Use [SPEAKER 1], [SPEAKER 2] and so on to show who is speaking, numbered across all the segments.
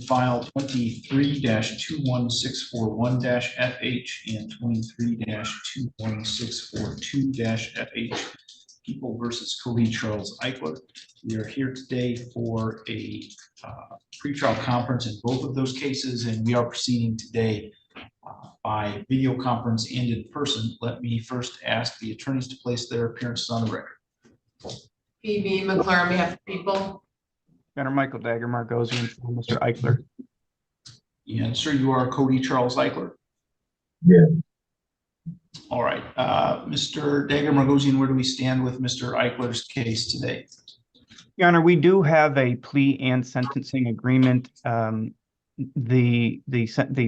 [SPEAKER 1] file 23-21641-FH and 23-21642-FH, People versus Cody Charles Iker. We are here today for a pretrial conference in both of those cases, and we are proceeding today by video conference and in person. Let me first ask the attorneys to place their appearances on the record.
[SPEAKER 2] P.B. McClure on behalf of People.
[SPEAKER 3] Senator Michael Dagger Margosian for Mr. Iker.
[SPEAKER 1] And sir, you are Cody Charles Iker?
[SPEAKER 4] Yeah.
[SPEAKER 1] All right. Mr. Dagger Margosian, where do we stand with Mr. Eichler's case today?
[SPEAKER 3] Your Honor, we do have a plea and sentencing agreement. The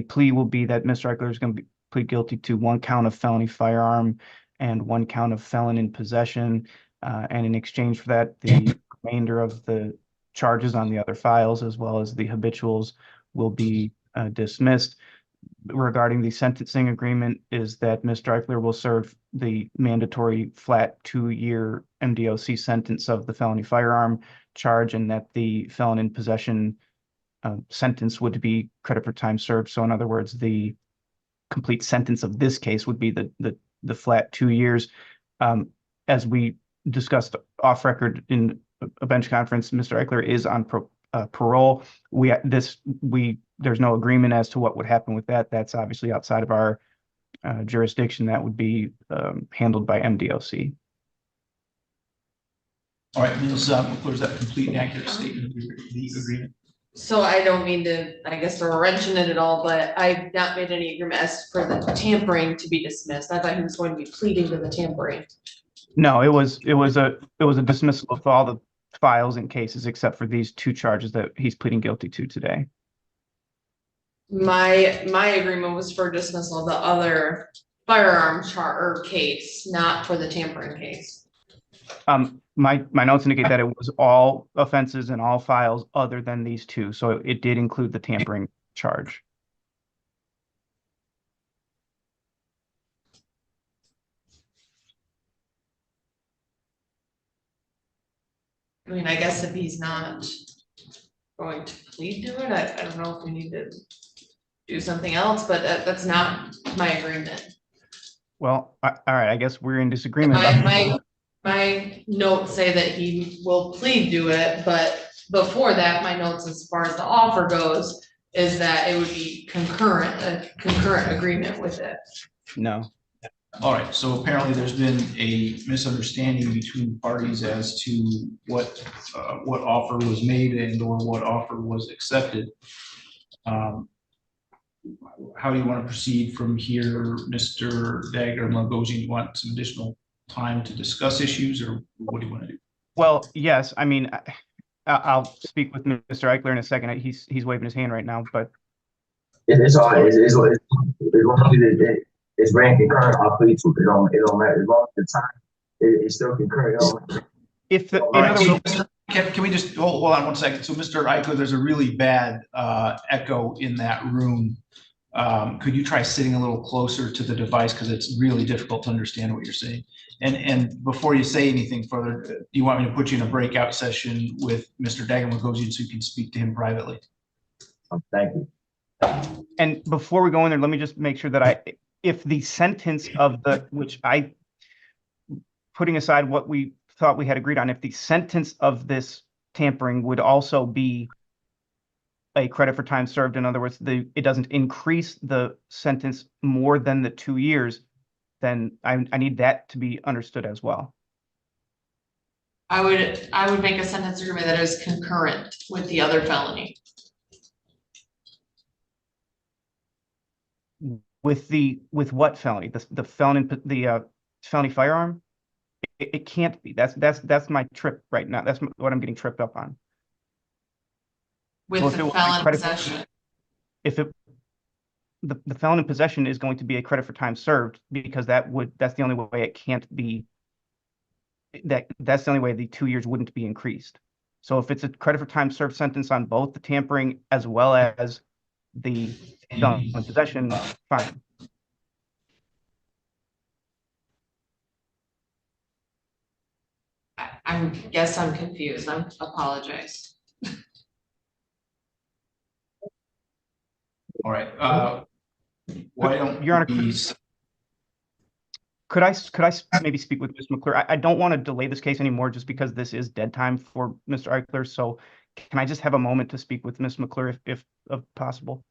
[SPEAKER 3] plea will be that Mr. Eichler is going to plead guilty to 1 count of felony firearm and 1 count of felon in possession. And in exchange for that, the remainder of the charges on the other files, as well as the habituals, will be dismissed. Regarding the sentencing agreement is that Mr. Eichler will serve the mandatory flat 2-year MDOC sentence of the felony firearm charge, and that the felon in possession sentence would be credit for time served. So in other words, the complete sentence of this case would be the flat 2 years. As we discussed off record in a bench conference, Mr. Eichler is on parole. There's no agreement as to what would happen with that. That's obviously outside of our jurisdiction. That would be handled by MDOC.
[SPEAKER 1] All right, Ms. McClure, is that a complete and accurate statement of the agreement?
[SPEAKER 2] So I don't mean to, I guess, throw a wrench in it at all, but I've not made any agreement as for the tampering to be dismissed. I thought he was going to be pleading to the tampering.
[SPEAKER 3] No, it was a dismissal of all the files and cases except for these 2 charges that he's pleading guilty to today.
[SPEAKER 2] My agreement was for dismissal of the other firearm case, not for the tampering case.
[SPEAKER 3] My notes indicate that it was all offenses and all files other than these 2, so it did include the tampering charge.
[SPEAKER 2] I mean, I guess if he's not going to plead to it, I don't know if we need to do something else, but that's not my agreement.
[SPEAKER 3] Well, all right, I guess we're in disagreement about
[SPEAKER 2] my notes say that he will plead to it, but before that, my notes as far as the offer goes is that it would be a concurrent agreement with it.
[SPEAKER 3] No.
[SPEAKER 1] All right, so apparently there's been a misunderstanding between parties as to what offer was made and or what offer was accepted. How do you want to proceed from here, Mr. Dagger Margosian? You want some additional time to discuss issues, or what do you want to do? Well,
[SPEAKER 3] yes, I mean, I'll speak with Mr. Eichler in a second. He's waving his hand right now, but
[SPEAKER 4] it's all right. It's ran concurrent. I'll plead to it. It don't matter as long as the time it's still concurrent.
[SPEAKER 1] Can we just hold on 1 second? So, Mr. Iker, there's a really bad echo in that room. Could you try sitting a little closer to the device, because it's really difficult to understand what you're saying? And before you say anything further, do you want me to put you in a breakout session with Mr. Dagger Margosian so you can speak to him privately?
[SPEAKER 4] Thank you.
[SPEAKER 3] And before we go in there, let me just make sure that if the sentence of putting aside what we thought we had agreed on, if the sentence of this tampering would also be a credit for time served, in other words, it doesn't increase the sentence more than the 2 years, then I need that to be understood as well.
[SPEAKER 2] I would make a sentence agreement that is concurrent with the other felony.
[SPEAKER 3] With what felony? The felony firearm? It can't be. That's my trip right now. That's what I'm getting tripped up on.
[SPEAKER 2] With the felon possession.
[SPEAKER 3] The felon in possession is going to be a credit for time served, because that's the only way it can't be. That's the only way the 2 years wouldn't be increased. So if it's a credit for time served sentence on both the tampering as well as the felon in possession, fine.
[SPEAKER 2] I guess I'm confused. I apologize.
[SPEAKER 1] All right, why don't
[SPEAKER 3] Your Honor,
[SPEAKER 1] we,
[SPEAKER 3] could I maybe speak with Ms. McClure? I don't want to delay this case anymore just because this is dead time for Mr. Eichler. So can I just have a moment to speak with Ms. McClure if possible?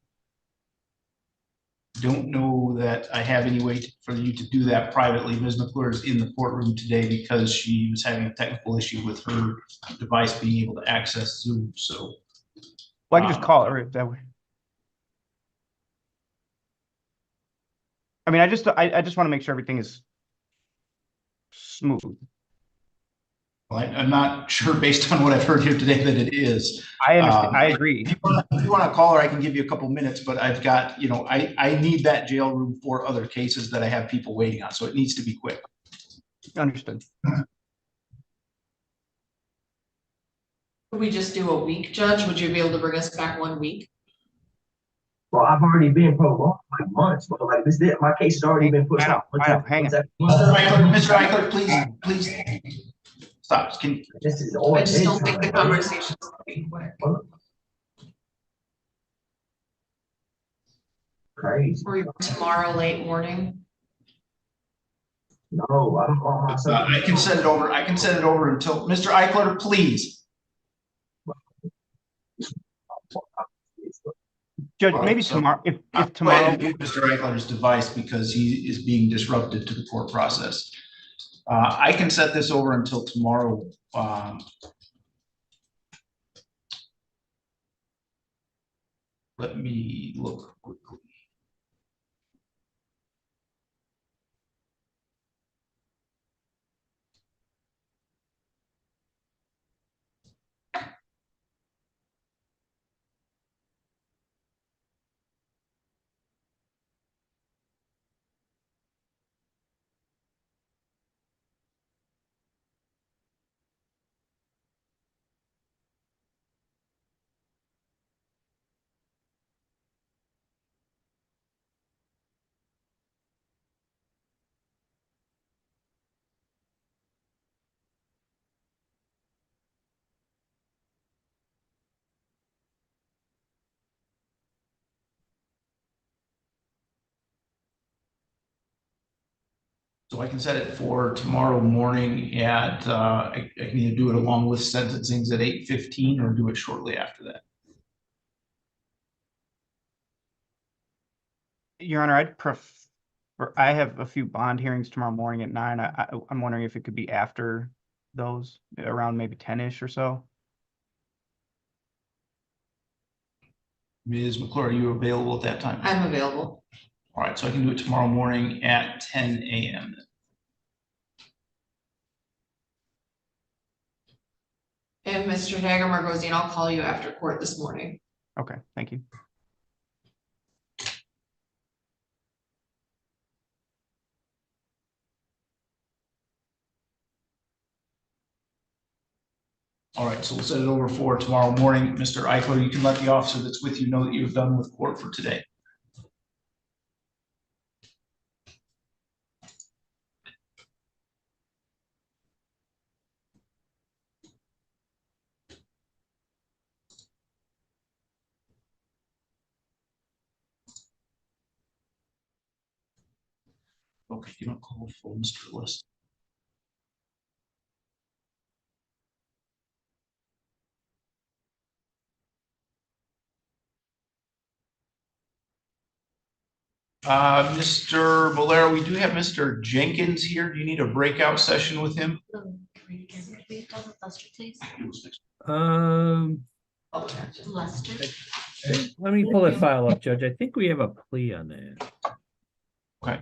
[SPEAKER 1] don't know that I have any way for you to do that privately. Ms. McClure is in the courtroom today because she was having a technical issue with her device being able to access Zoom, so.
[SPEAKER 3] Well, I can just call her that way. I mean, I just want to make sure everything is smooth.
[SPEAKER 1] Well, I'm not sure based on what I've heard here today that it is.
[SPEAKER 3] I understand. I agree.
[SPEAKER 1] If you want to call her, I can give you a couple minutes, but I've got, I need that jail room for other cases that I have people waiting on, so it needs to be quick.
[SPEAKER 3] Understood.
[SPEAKER 2] Could we just do a week, Judge? Would you be able to bring us back 1 week?
[SPEAKER 4] Well, I've already been prolonged like months, but like my case has already been pushed out.
[SPEAKER 3] Hang on.
[SPEAKER 1] Mr. Iker, please stop.
[SPEAKER 4] This is all.
[SPEAKER 2] I just don't think the conversation's gonna be quick.
[SPEAKER 4] Crazy.
[SPEAKER 2] Or even tomorrow late morning.
[SPEAKER 4] No, I don't want myself.
[SPEAKER 1] I can send it over. I can send it over until Mr. Eichler, please.
[SPEAKER 3] Judge,
[SPEAKER 1] All right,
[SPEAKER 3] maybe
[SPEAKER 1] so
[SPEAKER 3] tomorrow, if
[SPEAKER 1] Go
[SPEAKER 3] tomorrow,
[SPEAKER 1] ahead and mute Mr. Eichler's device because he is being disrupted to the court process. I can set this over until tomorrow. Let me look quickly. So I can set it for tomorrow morning at, I can either do it along with sentencings at 8:15 or do it shortly after that.
[SPEAKER 3] Your Honor, I'd prefer, I have a few bond hearings tomorrow morning at 9. I'm wondering if it could be after those, around maybe 10-ish or so.
[SPEAKER 1] Ms. McClure, are you available at that time?
[SPEAKER 2] I'm available.
[SPEAKER 1] All right, so I can do it tomorrow morning at 10 a.m.
[SPEAKER 2] And Mr. Hager-Margosian, I'll call you after court this morning.
[SPEAKER 3] Okay, thank you.
[SPEAKER 1] All right, so we'll set it over for tomorrow morning. Mr. Eichler, you can let the officer that's with you know that you've done with court for today. Okay, you don't call for Mr. List. Mr. Bolero, we do have Mr. Jenkins here. Do you need a breakout session with him?
[SPEAKER 5] Lester. Let me pull that file up, Judge. I think we have a plea on that.
[SPEAKER 1] Okay.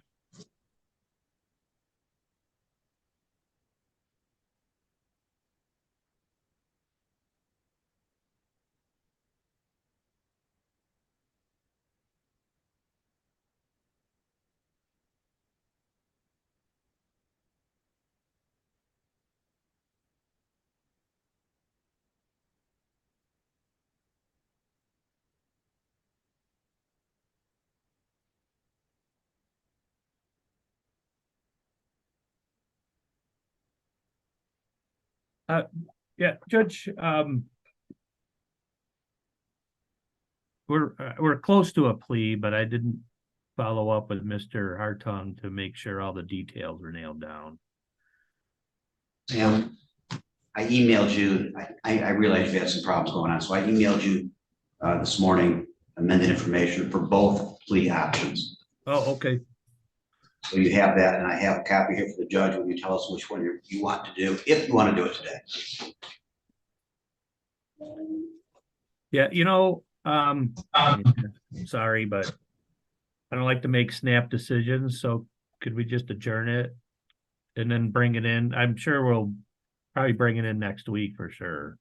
[SPEAKER 5] Yeah, Judge, we're close to a plea, but I didn't follow up with Mr. Hartung to make sure all the details were nailed down.
[SPEAKER 6] Sam, I emailed you, I realized you had some problems going on, so I emailed you this morning amended information for both plea options.
[SPEAKER 5] Oh, okay.
[SPEAKER 6] So you have that, and I have a copy here for the judge when you tell us which one you want to do, if you want to do it today.
[SPEAKER 5] Yeah, sorry, but I don't like to make snap decisions, so could we just adjourn it? And then bring it in? I'm sure we'll probably bring it in next week for sure.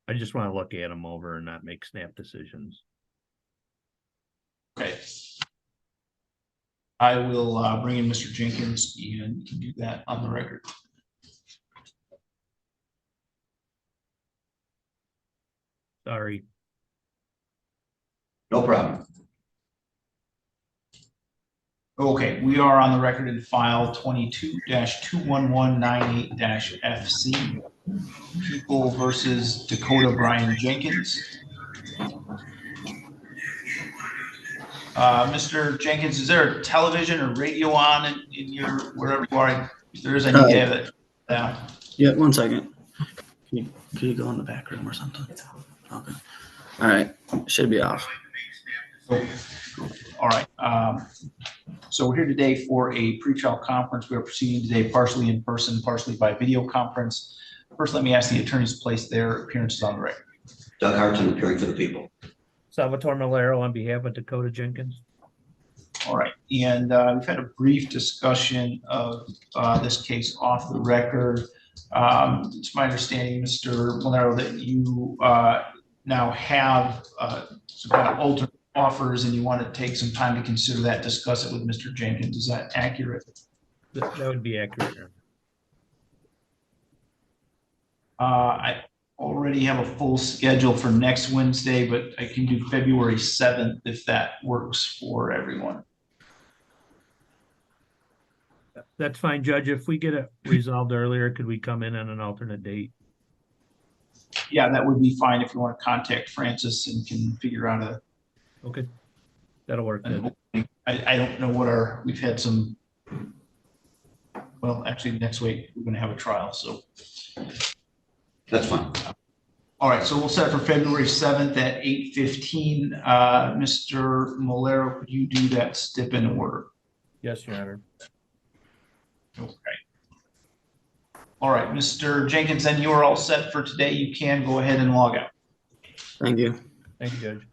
[SPEAKER 5] I just want to look at them over and not make snap decisions.
[SPEAKER 1] Okay. I will bring in Mr. Jenkins and we can do that on the record.
[SPEAKER 5] Sorry.
[SPEAKER 6] No problem.
[SPEAKER 1] Okay, we are on the record in file 22-21198-FC. People versus Dakota Brian Jenkins. Mr. Jenkins, is there a television or radio on in your, wherever you are? If there is, I need to have it down.
[SPEAKER 7] Yeah, 1 second. Can you go in the back room or something? Okay. All right. Should be off.
[SPEAKER 1] All right. So we're here today for a pretrial conference. We are proceeding today partially in person, partially by video conference. First, let me ask the attorneys to place their appearances on the record.
[SPEAKER 6] Doug Harton, appearing for the people.
[SPEAKER 5] Salvatore Malero on behalf of Dakota Jenkins.
[SPEAKER 1] All right, and we've had a brief discussion of this case off the record. It's my understanding, Mr. Malero, that you now have some kind of alternate offers and you want to take some time to consider that, discuss it with Mr. Jenkins. Is that accurate?
[SPEAKER 5] That would be accurate.
[SPEAKER 1] I already have a full schedule for next Wednesday, but I can do February 7th if that works for everyone.
[SPEAKER 5] That's fine, Judge. If we get it resolved earlier, could we come in on an alternate date?
[SPEAKER 1] Yeah, that would be fine if you want to contact Francis and can figure out a.
[SPEAKER 5] Okay, that'll work good.
[SPEAKER 1] I don't know what we've had some. Well, actually, next week we're going to have a trial, so.
[SPEAKER 6] That's fine.
[SPEAKER 1] All right, so we'll set it for February 7th at 8:15. Mr. Malero, could you do that stip in order?
[SPEAKER 5] Yes, Your Honor.
[SPEAKER 1] Okay. All right, Mr. Jenkins, then you are all set for today. You can go ahead and log out.
[SPEAKER 7] Thank you.
[SPEAKER 5] Thank you, Judge.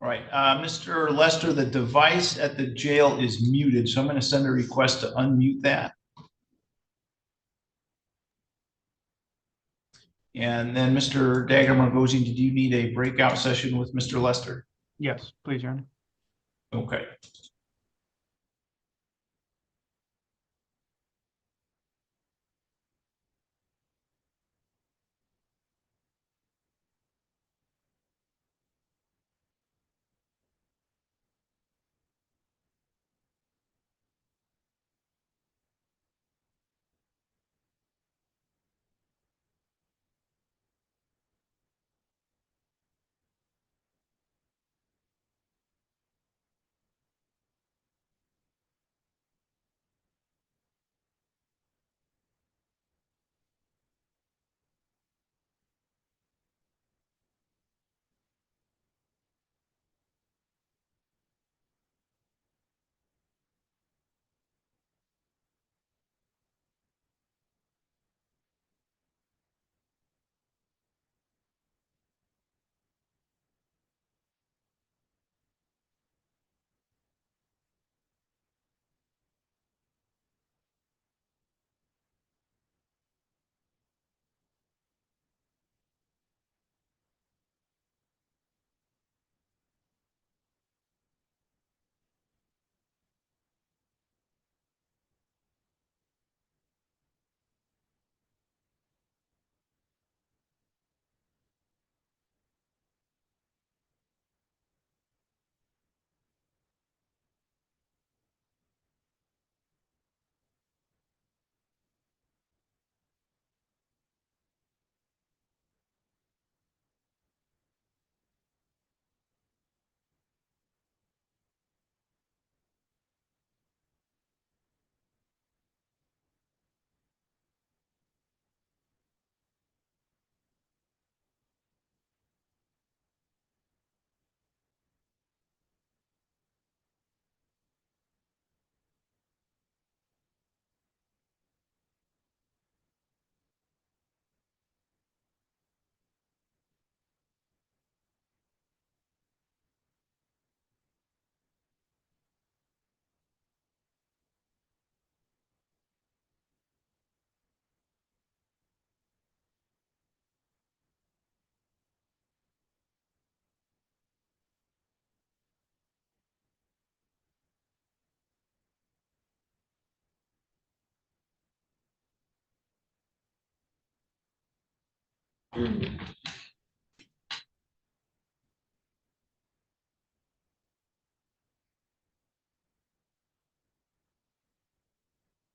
[SPEAKER 1] All right, Mr. Lester, the device at the jail is muted, so I'm going to send a request to unmute that. And then Mr. Dagger Margosian, did you need a breakout session with Mr. Lester?
[SPEAKER 3] Yes, please, Your Honor.
[SPEAKER 1] Okay.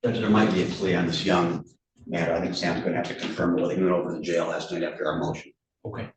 [SPEAKER 6] Judge, there might be a plea on this young matter. I think Sam's gonna have to confirm whether he went over to the jail last night after our motion.
[SPEAKER 1] Okay.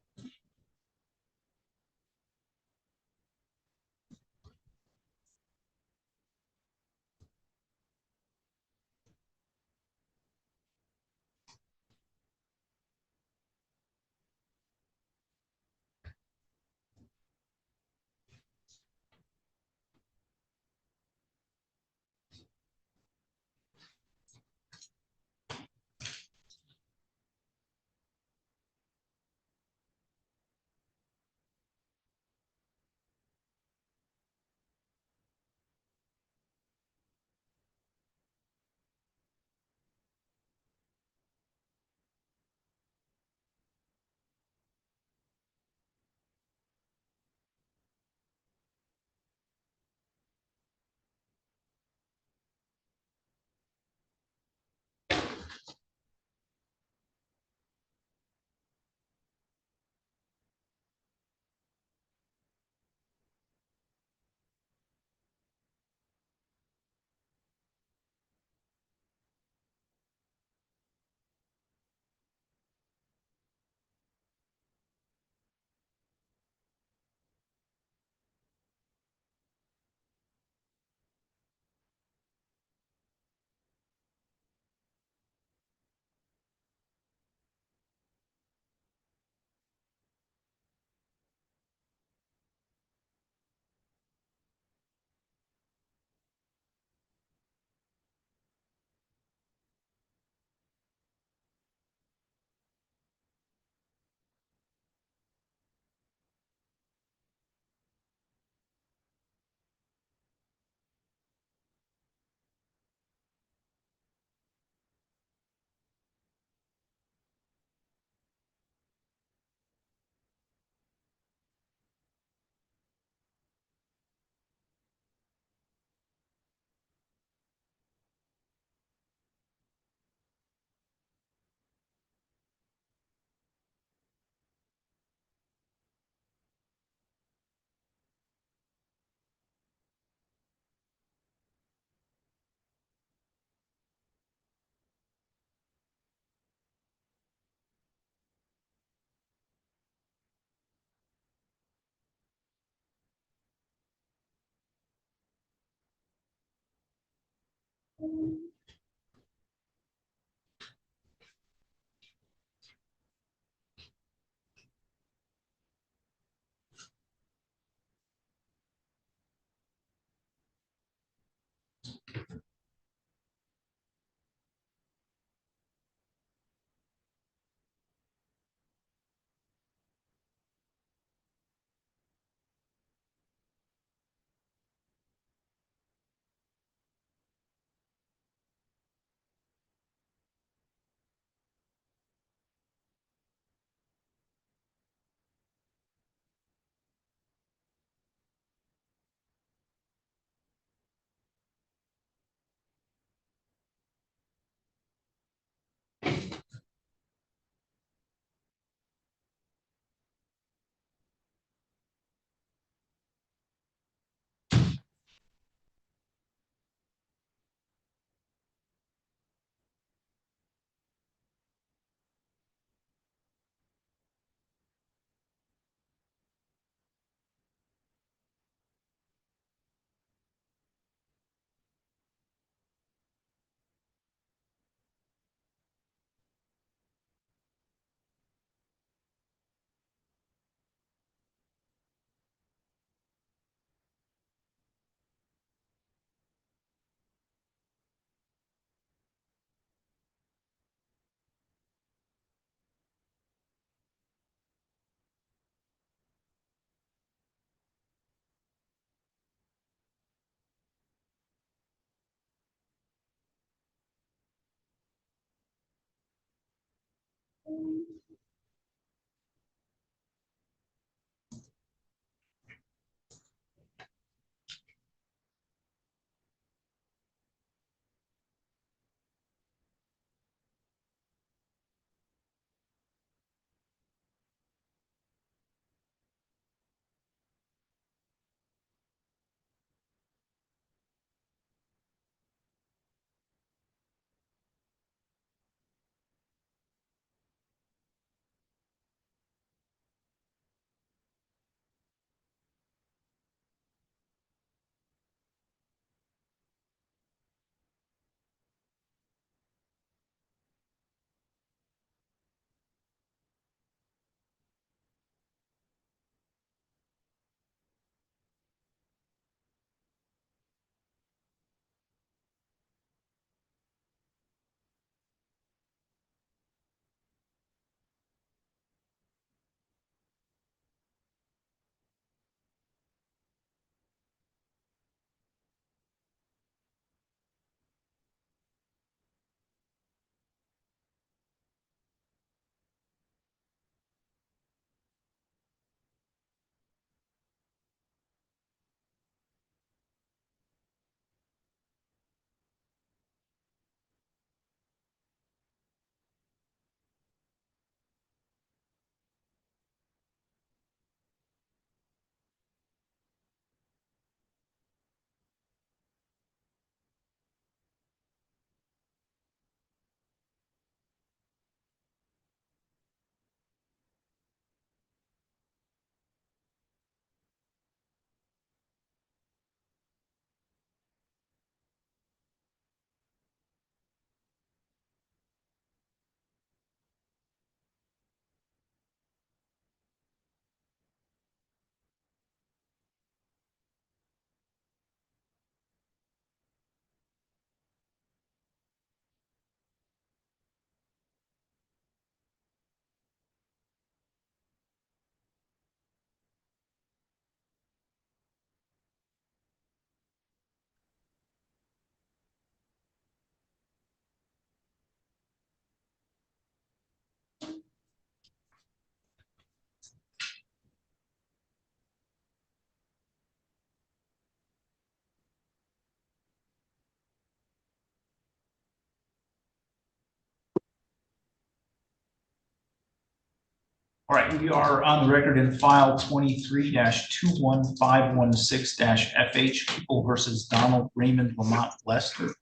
[SPEAKER 1] All right, we are on the record in file 23-21516-FH, People versus Donald Raymond Lamont Lester.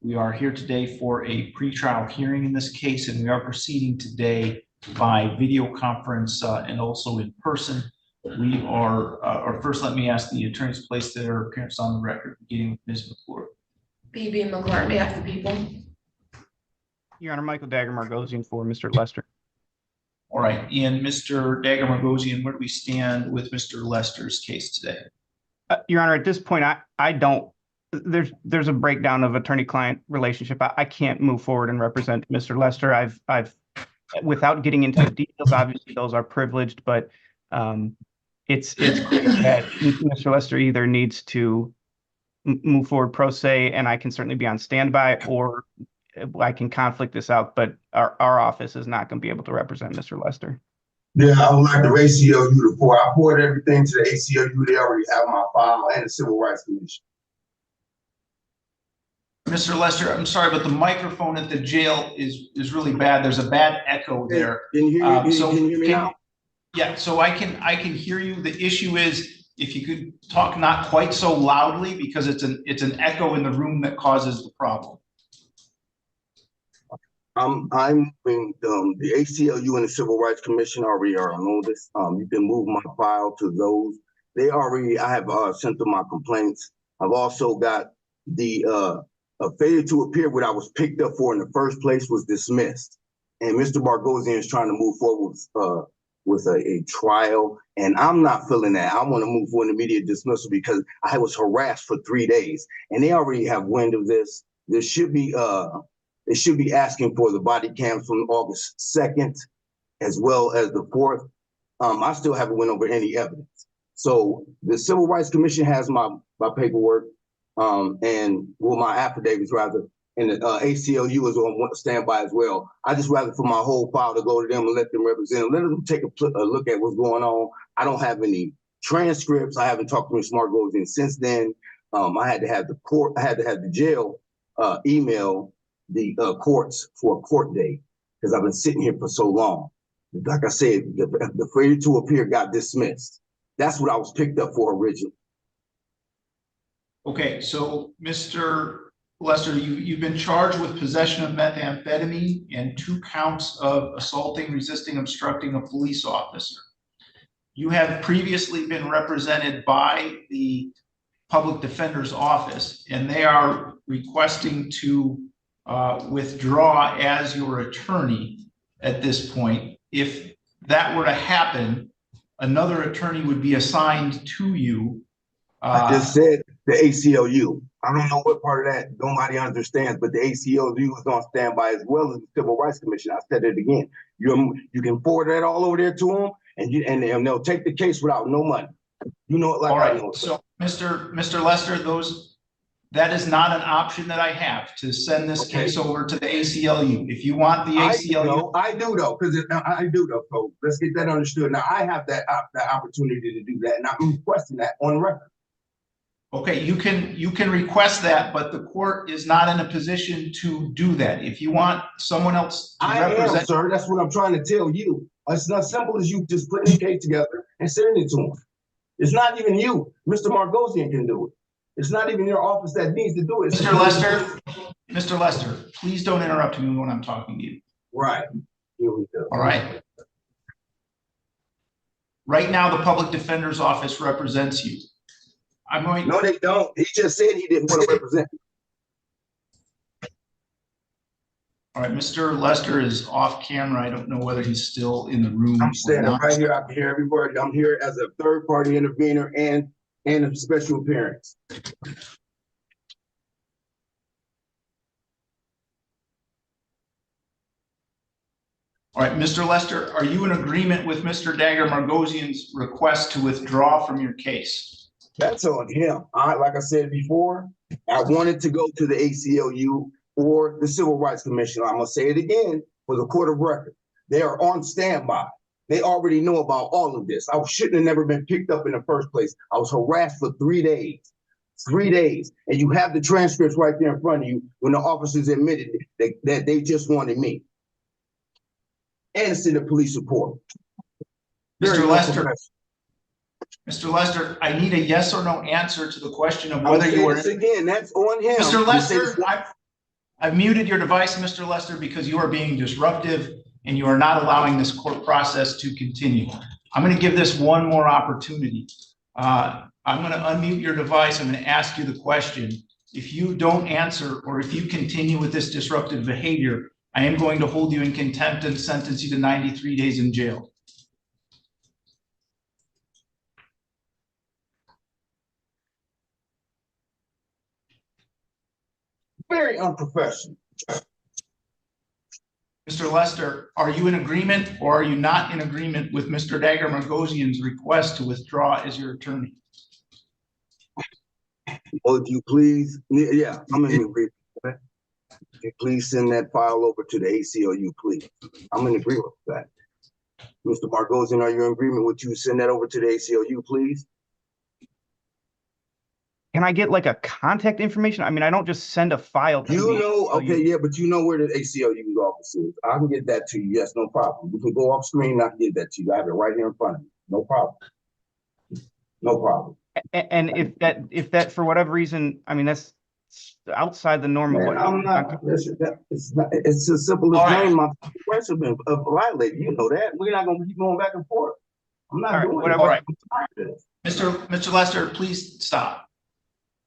[SPEAKER 1] We are here today for a pretrial hearing in this case, and we are proceeding today by video conference and also in person. We are, or first let me ask the attorneys to place their appearance on the record, beginning with Ms. McClure.
[SPEAKER 2] BB McClure on behalf of the people.
[SPEAKER 3] Your Honor, Michael Dagger Margosian for Mr. Lester.
[SPEAKER 1] All right, and Mr. Dagger Margosian, where do we stand with Mr. Lester's case today?
[SPEAKER 3] Your Honor, at this point, I don't, there's a breakdown of attorney-client relationship. I can't move forward and represent Mr. Lester. I've, without getting into the details, obviously those are privileged, but it's clear that Mr. Lester either needs to move forward pro se, and I can certainly be on standby, or I can conflict this out, but our office is not going to be able to represent Mr. Lester.
[SPEAKER 8] Yeah, I would like the ACLU to forward. I forwarded everything to the ACLU. They already have my file and the Civil Rights Commission.
[SPEAKER 1] Mr. Lester, I'm sorry, but the microphone at the jail is really bad. There's a bad echo there.
[SPEAKER 8] Can you hear me?
[SPEAKER 1] So
[SPEAKER 8] can you hear me now?
[SPEAKER 1] Yeah, so I can hear you. The issue is if you could talk not quite so loudly, because it's an echo in the room that causes the problem.
[SPEAKER 8] I'm moving the ACLU and the Civil Rights Commission already are on this. You can move my file to those. They already, I have sent them my complaints. I've also got the failure to appear, what I was picked up for in the first place, was dismissed. And Mr. Margosian is trying to move forward with a trial, and I'm not feeling that. I want to move for an immediate dismissal because I was harassed for 3 days, and they already have wind of this. There should be they should be asking for the body cams from August 2nd, as well as the 4th. I still haven't went over any evidence. So the Civil Rights Commission has my paperwork, and well, my affidavits rather. and the ACLU is on standby as well. I just rather for my whole file to go to them and let them represent, let them take a look at what's going on. I don't have any transcripts. I haven't talked to Ms. Margosian since then. I had to have the jail email the courts for a court date because I've been sitting here for so long. Like I said, the failure to appear got dismissed. That's what I was picked up for originally.
[SPEAKER 1] Okay, so Mr. Lester, you've been charged with possession of methamphetamine and 2 counts of assaulting, resisting, obstructing a police officer. You have previously been represented by the public defender's office, and they are requesting to withdraw as your attorney at this point. If that were to happen, another attorney would be assigned to you.
[SPEAKER 8] I just said the ACLU. I don't know what part of that nobody understands, but the ACLU is on standby as well as the Civil Rights Commission. I said it again. You can forward that all over there to them, and they'll take the case without no money. You know it like
[SPEAKER 1] all right.
[SPEAKER 8] I know it.
[SPEAKER 1] So, Mr. Lester, that is not an option that I have to send this case over to the ACLU. If you want the ACLU,
[SPEAKER 8] I do though, because I do though. So let's get that understood. Now I have that opportunity to do that, and I'm requesting that on record.
[SPEAKER 1] okay, you can request that, but the court is not in a position to do that. If you want someone else to represent,
[SPEAKER 8] am, sir. That's what I'm trying to tell you. It's not simple as you just putting the case together and sending it to them. It's not even you. Mr. Margosian can do it. It's not even your office that needs to do it.
[SPEAKER 1] Mr. Lester, please don't interrupt me when I'm talking to you.
[SPEAKER 8] Right. Here we go.
[SPEAKER 1] All right. Right now, the public defender's office represents you.
[SPEAKER 8] No, they don't. He just said he didn't want to represent.
[SPEAKER 1] All right, Mr. Lester is off camera. I don't know whether he's still in the room.
[SPEAKER 8] I'm standing right here. I can hear every word. I'm here as a third-party intervener and a special appearance.
[SPEAKER 1] All right, Mr. Lester, are you in agreement with Mr. Dagger Margosian's request to withdraw from your case?
[SPEAKER 8] That's on him. Like I said before, I wanted to go to the ACLU or the Civil Rights Commission. I'm going to say it again for the court of record. They are on standby. They already know about all of this. I shouldn't have never been picked up in the first place. I was harassed for 3 days. 3 days. And you have the transcripts right there in front of you when the officers admitted that they just wanted me. And it's in the police report.
[SPEAKER 1] Mr. Lester, I need a yes or no answer to the question of whether you are.
[SPEAKER 8] Again, that's on him.
[SPEAKER 1] Mr. Lester, I've muted your device, Mr. Lester, because you are being disruptive and you are not allowing this court process to continue. I'm going to give this one more opportunity. I'm going to unmute your device. I'm going to ask you the question. If you don't answer or if you continue with this disruptive behavior, I am going to hold you in contempt and sentence you to 93 days in jail.
[SPEAKER 8] Very unprofessional.
[SPEAKER 1] Mr. Lester, are you in agreement or are you not in agreement with Mr. Dagger Margosian's request to withdraw as your attorney?
[SPEAKER 8] Well, if you please, yeah, I'm in agreement. If you please send that file over to the ACLU, please. I'm in agreement with that. Mr. Margosian, are you in agreement with you send that over to the ACLU, please?
[SPEAKER 3] Can I get like a contact information? I mean, I don't just send a file to the ACLU.
[SPEAKER 8] Okay, yeah, but you know where the ACLU's office is. I can get that to you. Yes, no problem. We can go off screen and I can get that to you. I have it right here in front of me. No problem. No problem.
[SPEAKER 3] And if that for whatever reason, I mean, that's outside the norm of what
[SPEAKER 8] I'm not. It's as simple as saying my rights have been violated. You know that. We're not going to keep going back and forth. I'm not doing it.
[SPEAKER 1] All right. Mr. Lester, please stop.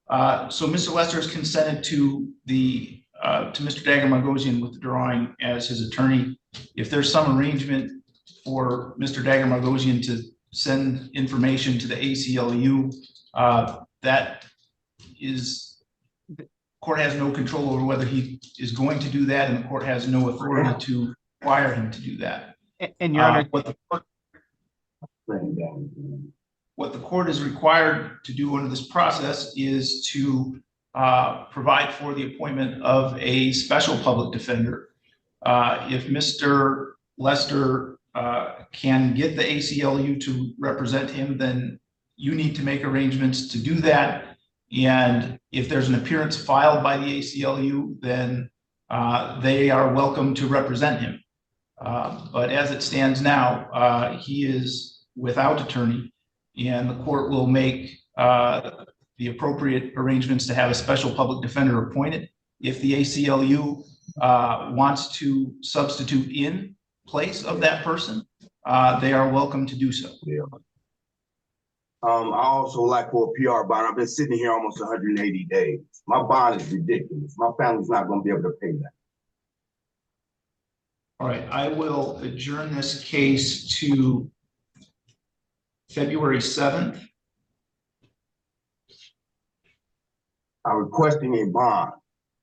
[SPEAKER 1] So Mr. Lester has consented to Mr. Dagger Margosian withdrawing as his attorney. If there's some arrangement for Mr. Dagger Margosian to send information to the ACLU, that is, the court has no control over whether he is going to do that, and the court has no authority to require him to do that.
[SPEAKER 3] And Your Honor,
[SPEAKER 1] what the court is required to do under this process is to provide for the appointment of a special public defender. If Mr. Lester can get the ACLU to represent him, then you need to make arrangements to do that. And if there's an appearance filed by the ACLU, then they are welcome to represent him. But as it stands now, he is without attorney, and the court will make the appropriate arrangements to have a special public defender appointed. If the ACLU wants to substitute in place of that person, they are welcome to do so.
[SPEAKER 8] Yeah. I also like for a PR bond. I've been sitting here almost 180 days. My bond is ridiculous. My family's not going to be able to pay that.
[SPEAKER 1] All right, I will adjourn this case to February 7th.
[SPEAKER 8] I'm requesting a bond,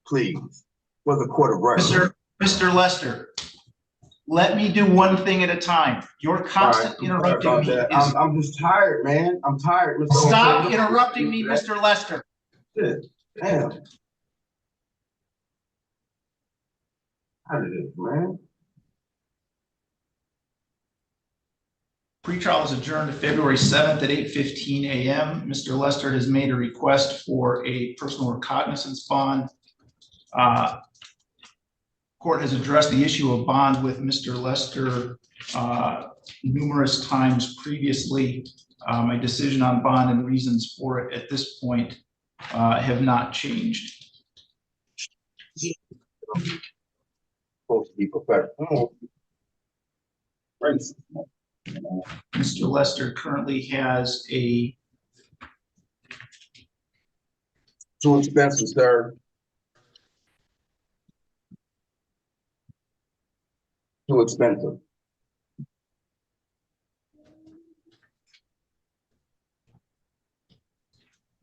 [SPEAKER 8] please, for the court of record.
[SPEAKER 1] Mr. Lester, let me do one thing at a time. You're constantly interrupting me.
[SPEAKER 8] I'm just tired, man. I'm tired. Mr.
[SPEAKER 1] Stop interrupting me, Mr. Lester.
[SPEAKER 8] Damn. How did this, man?
[SPEAKER 1] Pretrial is adjourned to February 7th at 8:15 a.m. Mr. Lester has made a request for a personal recognizance bond. Court has addressed the issue of bond with Mr. Lester numerous times previously. My decision on bond and reasons for it at this point have not changed.
[SPEAKER 8] Supposed to be professional.
[SPEAKER 1] Mr. Lester currently has a
[SPEAKER 8] Too expensive, sir. Too expensive.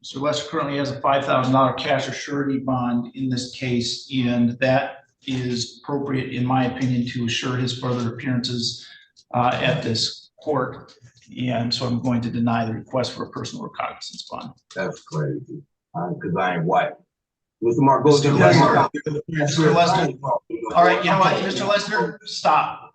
[SPEAKER 1] Mr. Lester currently has a $5,000 cash or surety bond in this case, and that is appropriate, in my opinion, to assure his further appearances at this court. And so I'm going to deny the request for a personal recognizance bond.
[SPEAKER 8] That's crazy. Because I ain't white. Mr. Marcos,
[SPEAKER 1] Mr. Lester. All right, you know what, Mr. Lester, stop.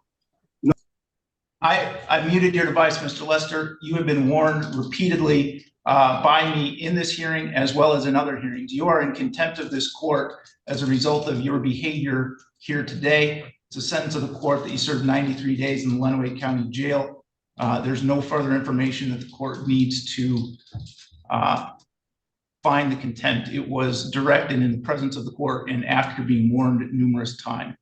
[SPEAKER 1] I muted your device, Mr. Lester. You have been warned repeatedly by me in this hearing as well as in other hearings. You are in contempt of this court as a result of your behavior here today. It's a sentence of the court that you served 93 days in the Lenawee County Jail. There's no further information that the court needs to find the contempt. It was directed in the presence of the court and after being warned numerous times.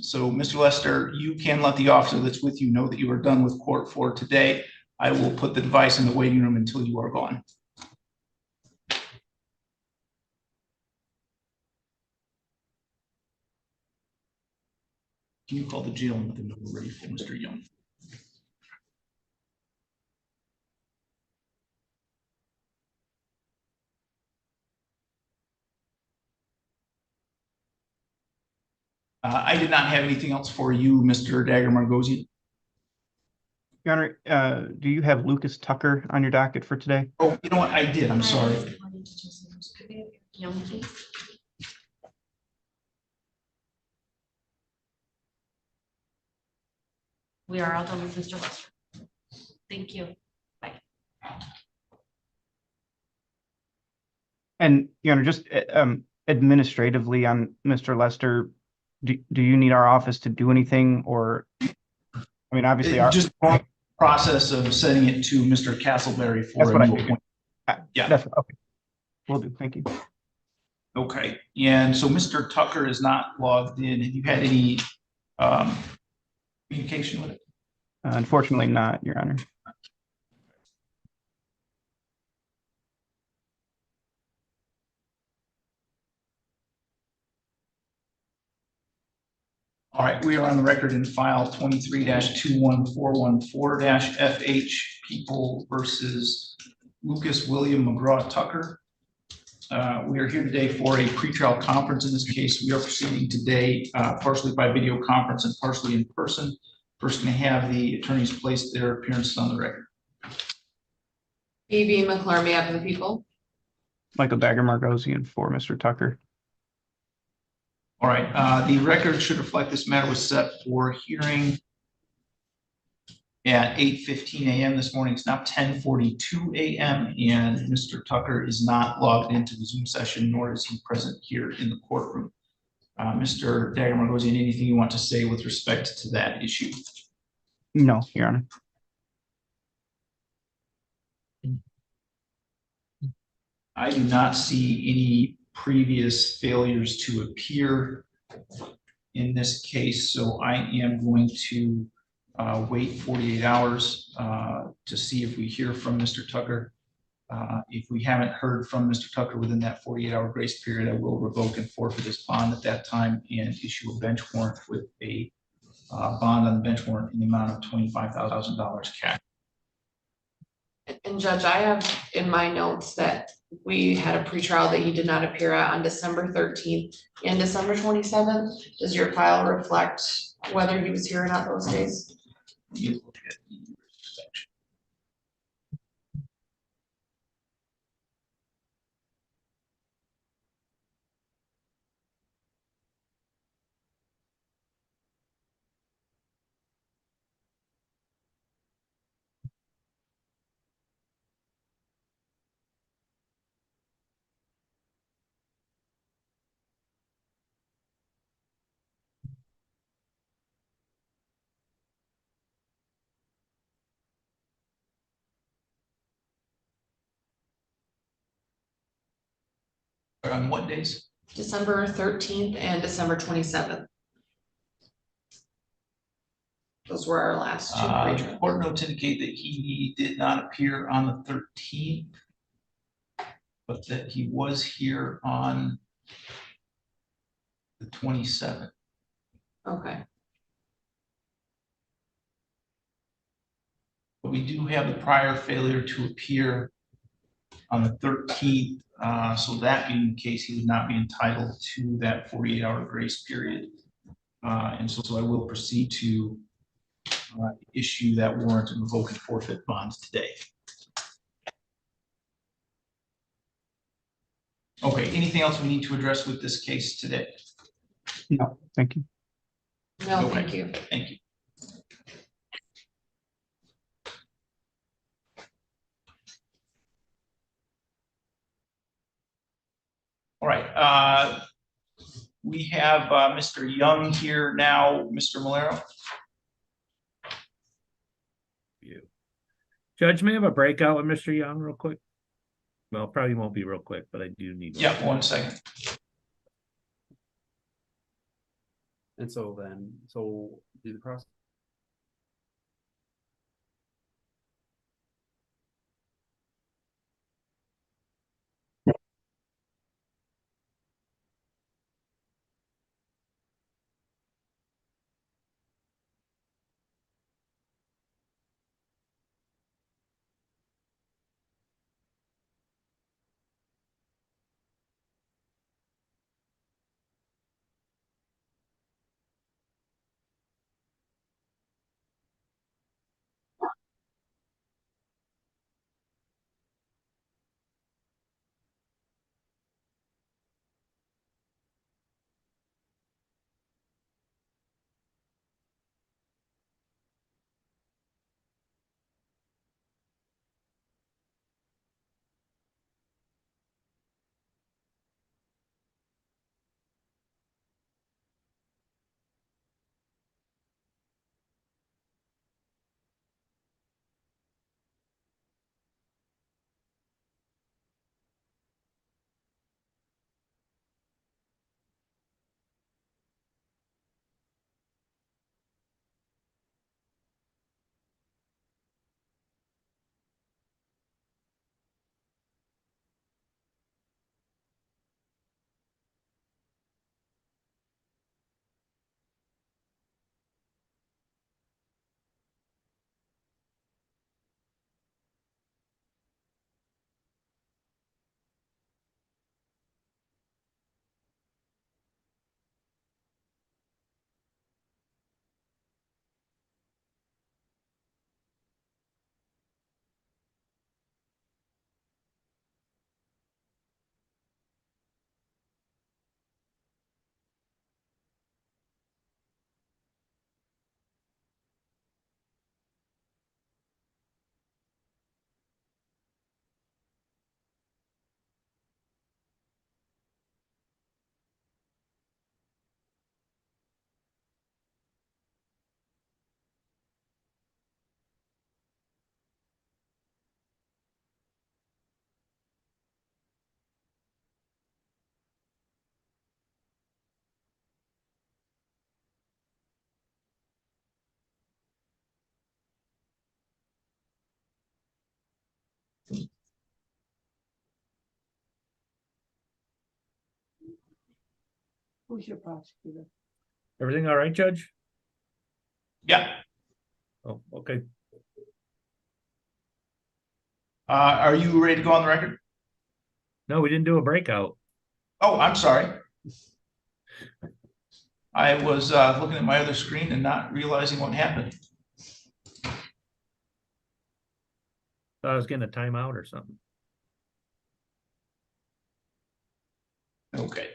[SPEAKER 1] So, Mr. Lester, you can let the officer that's with you know that you are done with court for today. I will put the device in the waiting room until you are gone. Can you call the jail and let them know we're ready for Mr. Young? I did not have anything else for you, Mr. Dagger Margosian.
[SPEAKER 3] Your Honor, do you have Lucas Tucker on your docket for today?
[SPEAKER 1] Oh, you know what? I did. I'm sorry.
[SPEAKER 9] We are all done with Mr. Lester. Thank you. Bye.
[SPEAKER 3] And, Your Honor, just administratively on Mr. Lester, do you need our office to do anything, or, I mean, obviously our
[SPEAKER 1] just process of sending it to Mr. Castleberry for
[SPEAKER 3] That's what
[SPEAKER 1] a
[SPEAKER 3] I
[SPEAKER 1] new
[SPEAKER 3] figured.
[SPEAKER 1] appointment. Yeah.
[SPEAKER 3] That's okay. Will do. Thank you.
[SPEAKER 1] Okay, and so Mr. Tucker is not logged in. Have you had any communication with it?
[SPEAKER 3] Unfortunately not, Your Honor.
[SPEAKER 1] All right, we are on the record in file 23-21414-FH, People versus Lucas William McGraw Tucker. We are here today for a pretrial conference. In this case, we are proceeding today partially by video conference and partially in person. First, going to have the attorneys place their appearances on the record.
[SPEAKER 2] E.B. McClure, on behalf of the people.
[SPEAKER 3] Michael Dagger Margosian for Mr. Tucker.
[SPEAKER 1] All right, the record should reflect this matter was set for hearing at 8:15 a.m. this morning. It's now 10:42 a.m. and Mr. Tucker is not logged into the Zoom session, nor is he present here in the courtroom. Mr. Dagger Margosian, anything you want to say with respect to that issue?
[SPEAKER 3] No, Your Honor.
[SPEAKER 1] I do not see any previous failures to appear in this case, so I am going to wait 48 hours to see if we hear from Mr. Tucker. If we haven't heard from Mr. Tucker within that 48-hour grace period, I will revoke and forfeit his bond at that time and issue a bench warrant with a bond on the bench warrant in the amount of $25,000 cash.
[SPEAKER 2] And Judge, I have in my notes that we had a pretrial that he did not appear at on December 13th and December 27th. Does your file reflect whether he was here or not those days?
[SPEAKER 1] You look at the section. On what days?
[SPEAKER 2] December 13th and December 27th. Those were our last two pretrials.
[SPEAKER 1] Court notes indicate that he did not appear on the 13th, but that he was here on the 27th.
[SPEAKER 2] Okay,
[SPEAKER 1] But we do have the prior failure to appear on the 13th. So that being the case, he would not be entitled to that 48-hour grace period. And so I will proceed to issue that warrant and revoke and forfeit bonds today. Okay, anything else we need to address with this case today?
[SPEAKER 3] No, thank you.
[SPEAKER 2] no,
[SPEAKER 1] Okay.
[SPEAKER 2] thank you.
[SPEAKER 1] Thank you. All right, we have Mr. Young here now. Mr. Malero.
[SPEAKER 5] Judge, may I have a breakout with Mr. Young real quick? Well, probably won't be real quick, but I do need.
[SPEAKER 1] Yeah, 1 second.
[SPEAKER 10] And so do the process.
[SPEAKER 11] Who's your prosecutor?
[SPEAKER 5] Everything all right, Judge?
[SPEAKER 1] Yeah,
[SPEAKER 5] Oh, okay.
[SPEAKER 1] are you ready to go on the record?
[SPEAKER 5] No, we didn't do a breakout.
[SPEAKER 1] Oh, I'm sorry. I was looking at my other screen and not realizing what happened.
[SPEAKER 5] Thought I was getting a timeout or something.
[SPEAKER 1] Okay.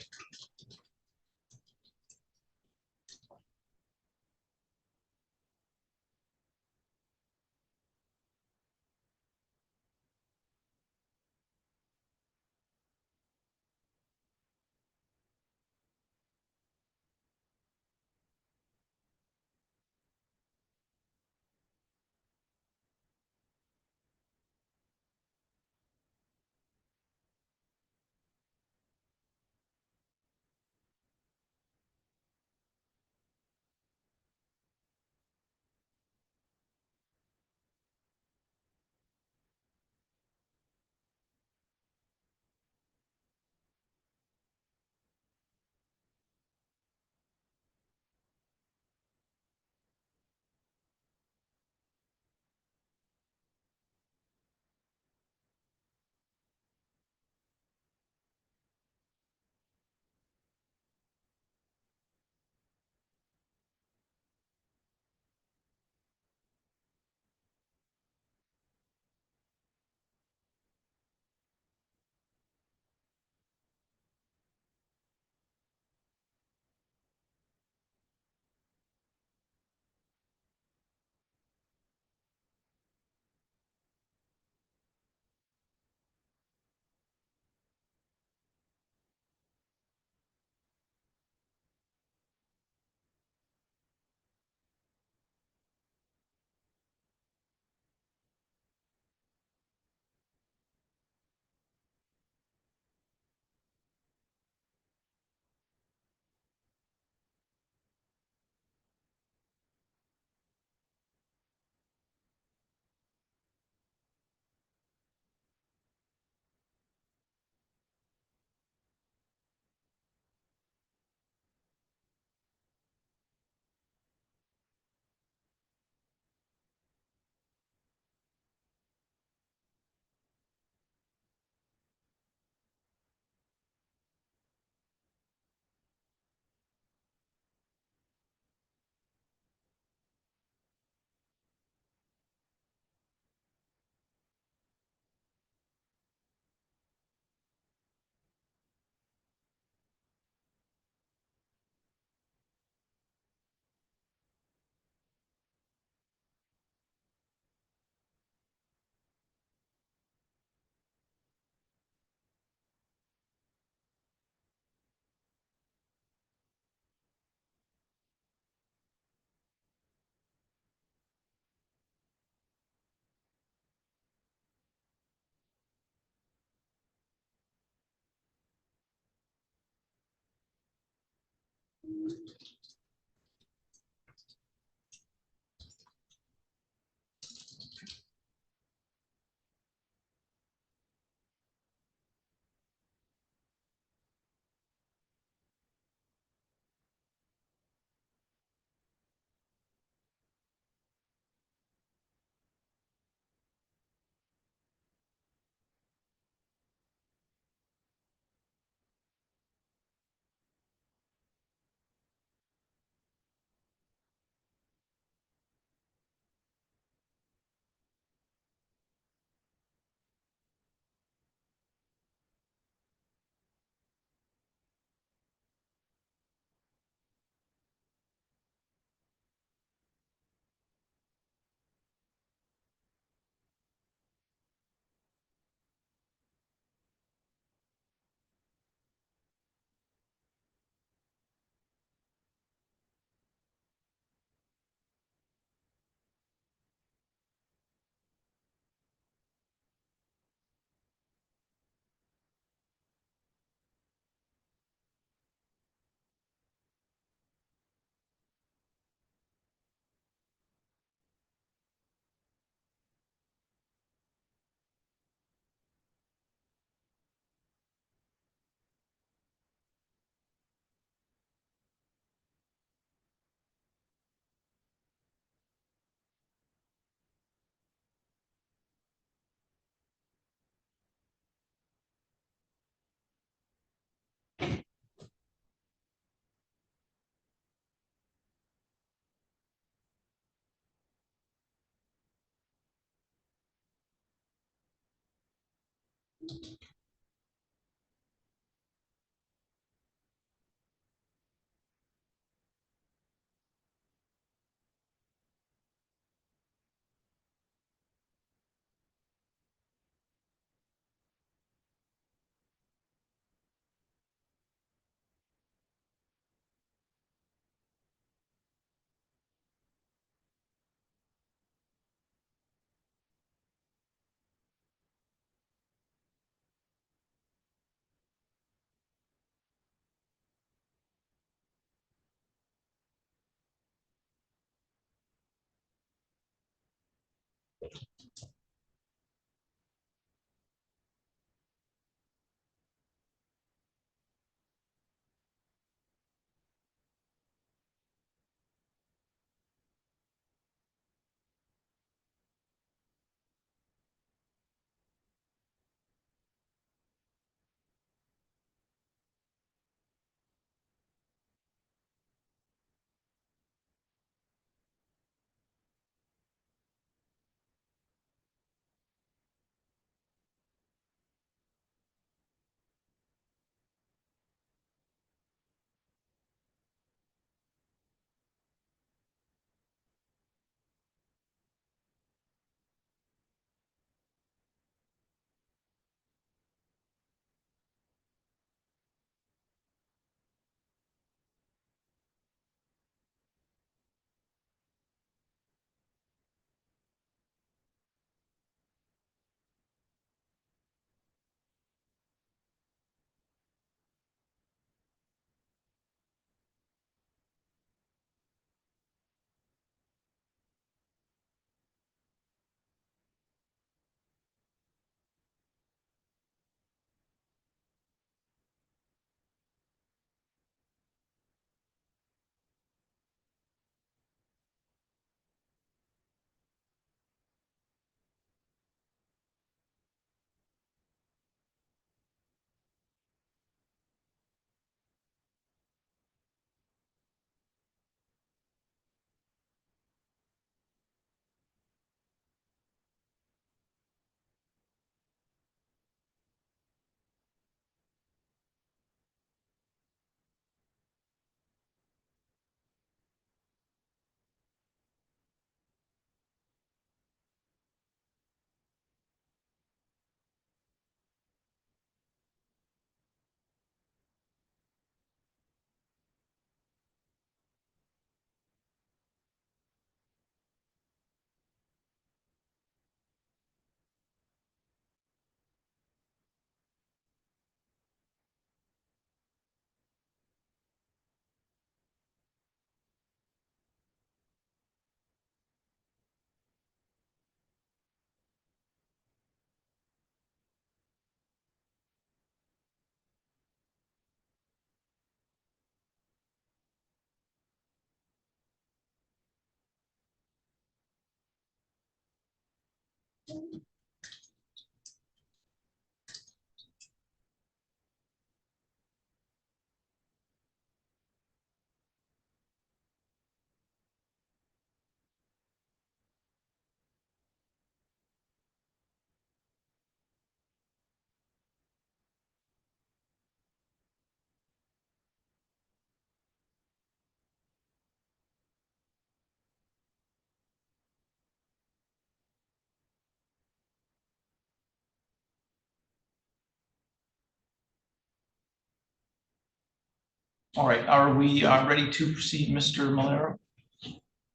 [SPEAKER 1] All right, are we ready to proceed, Mr. Malero?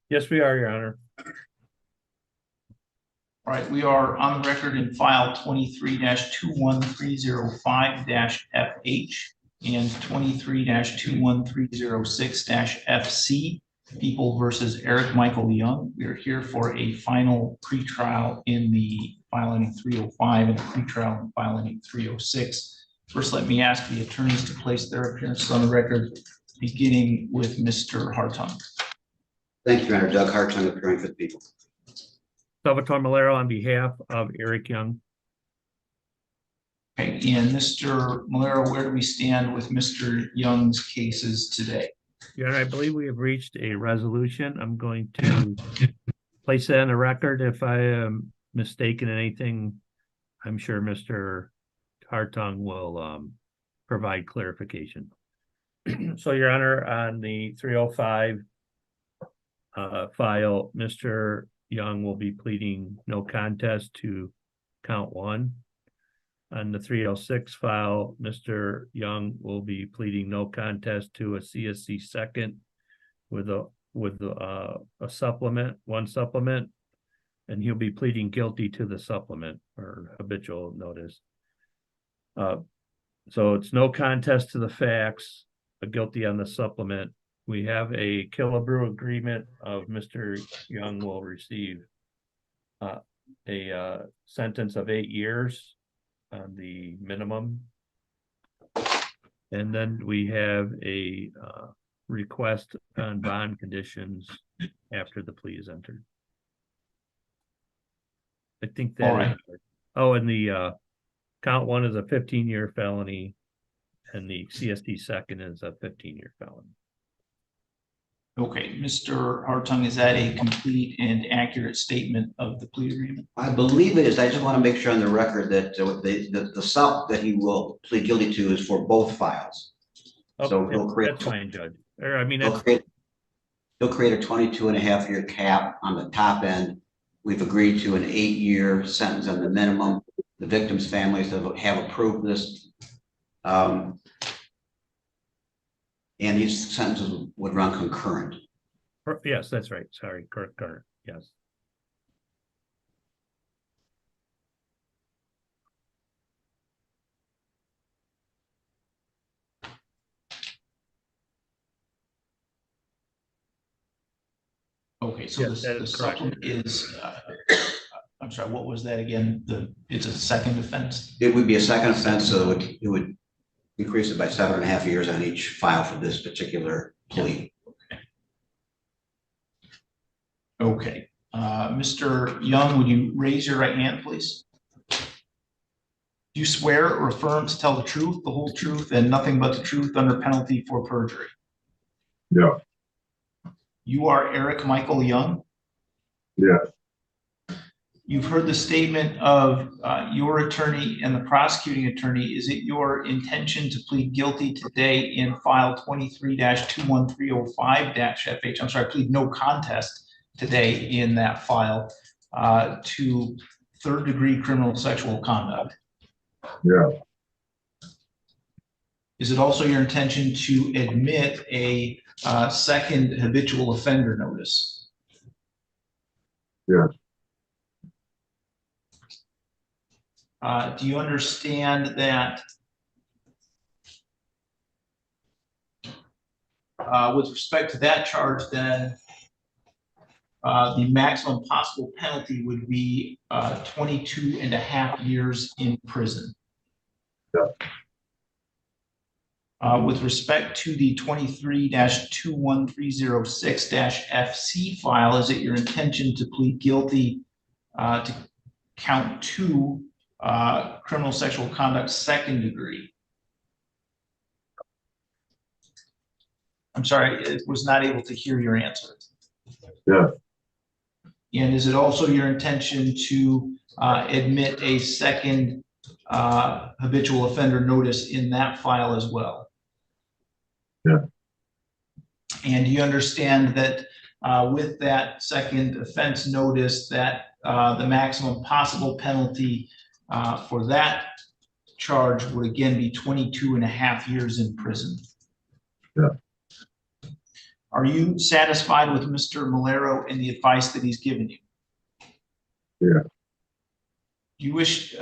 [SPEAKER 5] Yes, we are, Your Honor.
[SPEAKER 1] All right, we are on the record in file 23-21305-FH and 23-21306-FC, People versus Eric Michael Young. We are here for a final pretrial in the filing 305 and a pretrial in filing 306. First, let me ask the attorneys to place their appearances on the record, beginning with Mr. Hartung.
[SPEAKER 6] Thank you, Your Honor. Doug Hartung, appearing for the people.
[SPEAKER 5] Salvatore Malero on behalf of Eric Young.
[SPEAKER 1] Okay, and Mr. Malero, where do we stand with Mr. Young's cases today?
[SPEAKER 5] Your Honor, I believe we have reached a resolution. I'm going to place that on the record. If I am mistaken in anything, I'm sure Mr. Hartung will provide clarification. So, Your Honor, on the 305 file, Mr. Young will be pleading no contest to count 1. On the 306 file, Mr. Young will be pleading no contest to a CSC second with a supplement, 1 supplement, and he'll be pleading guilty to the supplement or habitual notice. So it's no contest to the facts, but guilty on the supplement. We have a Killebrew agreement of Mr. Young will receive a sentence of 8 years on the minimum. And then we have a request on bond conditions after the plea is entered. I think that.
[SPEAKER 1] All right.
[SPEAKER 5] Oh, and the count 1 is a 15-year felony, and the CST second is a 15-year felony.
[SPEAKER 1] Okay, Mr. Hartung, is that a complete and accurate statement of the plea agreement?
[SPEAKER 6] I believe it is. I just want to make sure on the record that the sub that he will plead guilty to is for both files. So he'll create.
[SPEAKER 5] That's fine, Judge. Or, I mean,
[SPEAKER 6] He'll create a 22.5-year cap on the top end. We've agreed to an 8-year sentence on the minimum. The victims' families have approved this. And these sentences would run concurrent.
[SPEAKER 5] Yes, that's right. Sorry, current, yes.
[SPEAKER 1] Okay, so
[SPEAKER 5] Yes, that
[SPEAKER 1] the
[SPEAKER 5] is correct.
[SPEAKER 1] supplement is, I'm sorry, what was that again? It's a second offense?
[SPEAKER 6] It would be a second offense, so it would increase it by 7.5 years on each file for this particular plea.
[SPEAKER 1] Okay, Mr. Young, would you raise your right hand, please? Do you swear or affirm to tell the truth, the whole truth, and nothing but the truth under penalty for perjury?
[SPEAKER 8] Yeah.
[SPEAKER 1] You are Eric Michael Young?
[SPEAKER 8] Yes.
[SPEAKER 1] You've heard the statement of your attorney and the prosecuting attorney. Is it your intention to plead guilty today in file 23-21305-FH? I'm sorry, plead no contest today in that file to 3rd-degree criminal sexual conduct?
[SPEAKER 8] Yeah.
[SPEAKER 1] Is it also your intention to admit a second habitual offender notice?
[SPEAKER 8] Yes.
[SPEAKER 1] Do you understand that with respect to that charge, then the maximum possible penalty would be 22.5 years in prison?
[SPEAKER 8] Yeah.
[SPEAKER 1] With respect to the 23-21306-FC file, is it your intention to plead guilty to count 2 criminal sexual conduct 2nd degree? I'm sorry, I was not able to hear your answer.
[SPEAKER 8] Yeah.
[SPEAKER 1] And is it also your intention to admit a second habitual offender notice in that file as well?
[SPEAKER 8] Yeah.
[SPEAKER 1] And do you understand that with that second offense notice that the maximum possible penalty for that charge would again be 22.5 years in prison?
[SPEAKER 8] Yeah.
[SPEAKER 1] Are you satisfied with Mr. Malero and the advice that he's given you?
[SPEAKER 8] Yeah.
[SPEAKER 1] You wish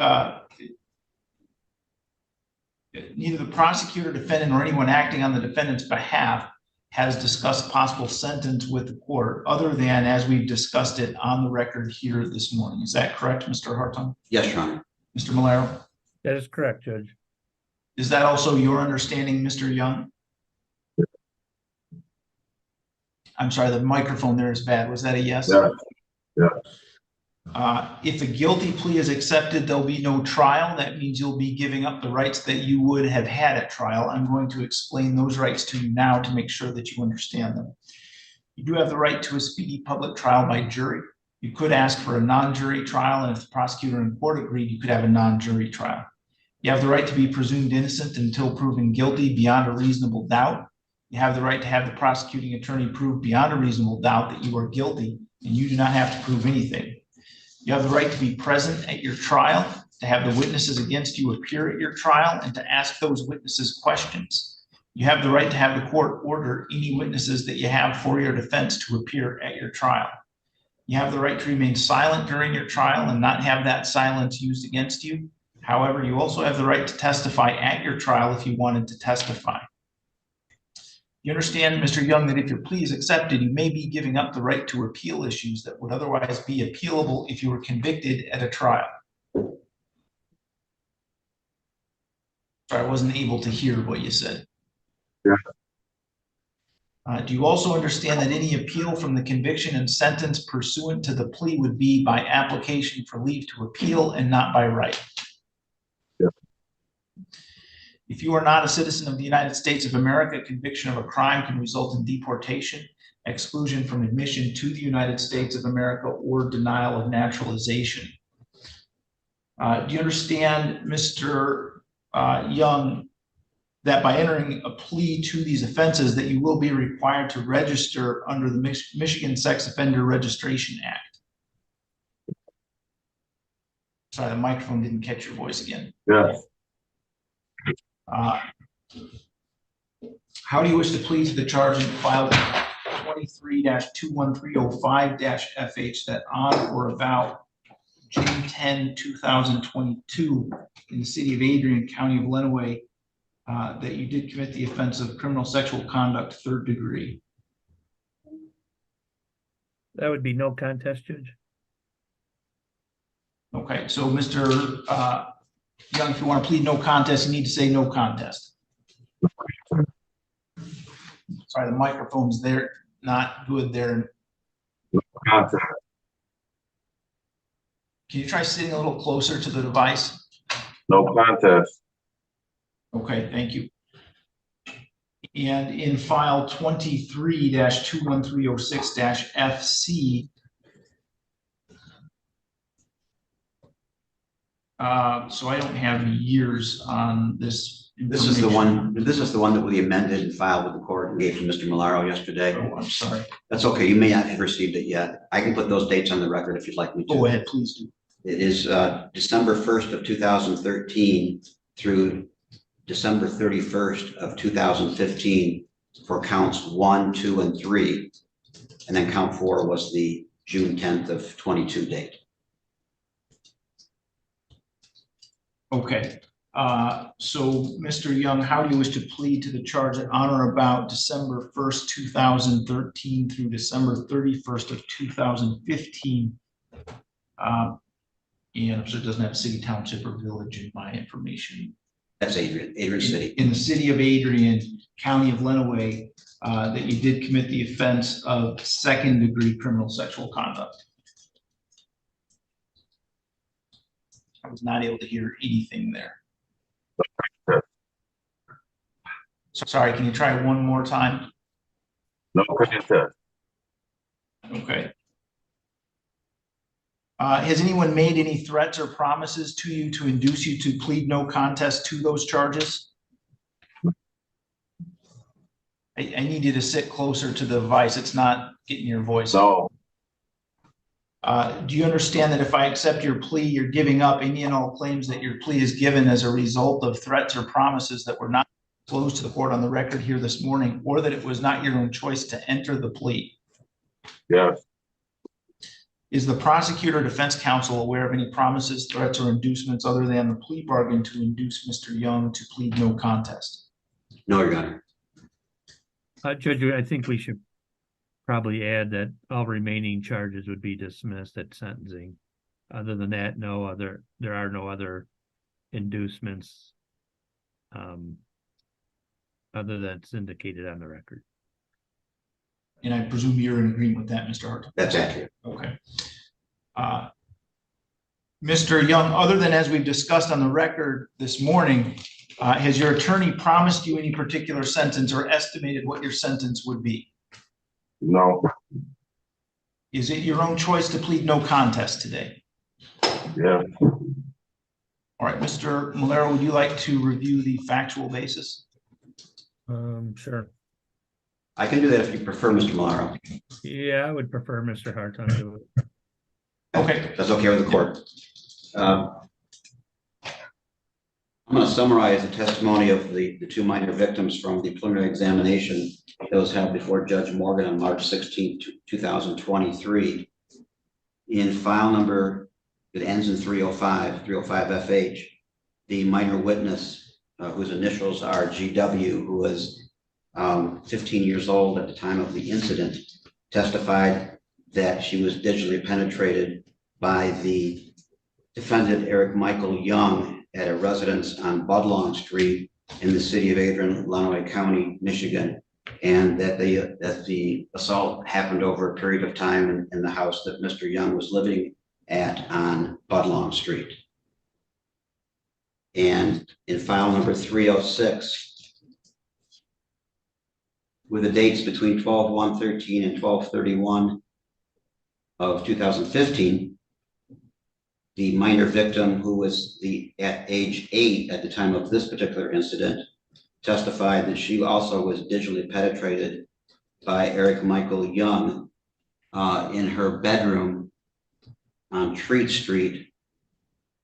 [SPEAKER 1] neither the prosecutor, defendant, or anyone acting on the defendant's behalf has discussed possible sentence with the court other than as we've discussed it on the record here this morning. Is that correct, Mr. Hartung?
[SPEAKER 6] Yes, Your Honor.
[SPEAKER 1] Mr. Malero?
[SPEAKER 5] That is correct, Judge.
[SPEAKER 1] Is that also your understanding, Mr. Young? I'm sorry, the microphone there is bad. Was that a yes?
[SPEAKER 8] Yeah. Yeah.
[SPEAKER 1] If a guilty plea is accepted, there'll be no trial. That means you'll be giving up the rights that you would have had at trial. I'm going to explain those rights to you now to make sure that you understand them. You do have the right to a speedy public trial by jury. You could ask for a non-jury trial, and if the prosecutor and court agreed, you could have a non-jury trial. You have the right to be presumed innocent until proven guilty beyond a reasonable doubt. You have the right to have the prosecuting attorney prove beyond a reasonable doubt that you are guilty, and you do not have to prove anything. You have the right to be present at your trial, to have the witnesses against you appear at your trial, and to ask those witnesses questions. You have the right to have the court order any witnesses that you have for your defense to appear at your trial. You have the right to remain silent during your trial and not have that silence used against you. However, you also have the right to testify at your trial if you wanted to testify. You understand, Mr. Young, that if your plea is accepted, you may be giving up the right to appeal issues that would otherwise be appealable if you were convicted at a trial. Sorry, I wasn't able to hear what you said.
[SPEAKER 8] Yeah.
[SPEAKER 1] Do you also understand that any appeal from the conviction and sentence pursuant to the plea would be by application for leave to appeal and not by right?
[SPEAKER 8] Yeah.
[SPEAKER 1] If you are not a citizen of the United States of America, conviction of a crime can result in deportation, exclusion from admission to the United States of America, or denial of naturalization. Do you understand, Mr. Young, that by entering a plea to these offenses that you will be required to register under the Michigan Sex Offender Registration Act? Sorry, the microphone didn't catch your voice again.
[SPEAKER 8] Yeah.
[SPEAKER 1] How do you wish to plead to the charge in file 23-21305-FH that on or about June 10, 2022 in the city of Adrian, county of Lenawee, that you did commit the offense of criminal sexual conduct, 3rd degree?
[SPEAKER 5] That would be no contest, Judge.
[SPEAKER 1] Okay, so Mr. Young, if you want to plead no contest, you need to say no contest. Sorry, the microphone's there, not good there.
[SPEAKER 8] Contest.
[SPEAKER 1] Can you try sitting a little closer to the device?
[SPEAKER 8] No contest.
[SPEAKER 1] Okay, thank you. And in file 23-21306-FC, so I don't have years on this.
[SPEAKER 6] This is the one that we amended and filed with the court and gave to Mr. Malaro yesterday.
[SPEAKER 1] Oh, I'm sorry.
[SPEAKER 6] That's okay. You may not have received it yet. I can put those dates on the record if you'd like me to.
[SPEAKER 1] Go ahead, please do.
[SPEAKER 6] It is December 1st of 2013 through December 31st of 2015 for counts 1, 2, and 3. And then count 4 was the June 10th of 22 date.
[SPEAKER 1] Okay. So Mr. Young, how do you wish to plead to the charge that on or about December 1st, 2013 through December 31st of 2015? And I'm sure it doesn't have city, township, or village in my information.
[SPEAKER 6] That's Adrian City.
[SPEAKER 1] In the city of Adrian, county of Lenawee, that you did commit the offense of 2nd degree criminal sexual conduct. I was not able to hear anything there. Sorry, can you try one more time?
[SPEAKER 8] No contest.
[SPEAKER 1] Okay. Has anyone made any threats or promises to you to induce you to plead no contest to those charges? I need you to sit closer to the device. It's not getting your voice.
[SPEAKER 8] No.
[SPEAKER 1] Do you understand that if I accept your plea, you're giving up any and all claims that your plea is given as a result of threats or promises that were not disclosed to the court on the record here this morning, or that it was not your own choice to enter the plea?
[SPEAKER 8] Yes.
[SPEAKER 1] Is the prosecutor or defense counsel aware of any promises, threats, or inducements other than the plea bargain to induce Mr. Young to plead no contest?
[SPEAKER 6] No, Your Honor.
[SPEAKER 5] Judge, I think we should probably add that all remaining charges would be dismissed at sentencing. Other than that, there are no other inducements other than it's indicated on the record.
[SPEAKER 1] And I presume you're in agreement with that, Mr. Hart?
[SPEAKER 6] That's accurate.
[SPEAKER 1] Okay. Mr. Young, other than as we've discussed on the record this morning, has your attorney promised you any particular sentence or estimated what your sentence would be?
[SPEAKER 8] No.
[SPEAKER 1] Is it your own choice to plead no contest today?
[SPEAKER 8] Yeah.
[SPEAKER 1] All All right, Mr. Malero, would you like to review the factual basis?
[SPEAKER 5] Sure.
[SPEAKER 6] I can do that if you prefer, Mr. Malaro.
[SPEAKER 5] Yeah, I would prefer Mr. Harton to do it.
[SPEAKER 1] Okay.
[SPEAKER 6] That's okay with the court. I'm going to summarize the testimony of the two minor victims from the preliminary examination that was held before Judge Morgan on March 16, 2023. In file number that ends in 305 FH, the minor witness, whose initials are GW, who was 15 years old at the time of the incident, testified that she was digitally penetrated by the defendant, Eric Michael Young, at a residence on Budlong Street in the city of Adrian, Lenawee County, Michigan, and that the assault happened over a period of time in the house that Mr. Young was living at on Budlong Street. And in file number 306, with the dates between 12/1/13 and 12/31 of 2015, the minor victim, who was at age 8 at the time of this particular incident, testified that she also was digitally penetrated by Eric Michael Young in her bedroom on Treat Street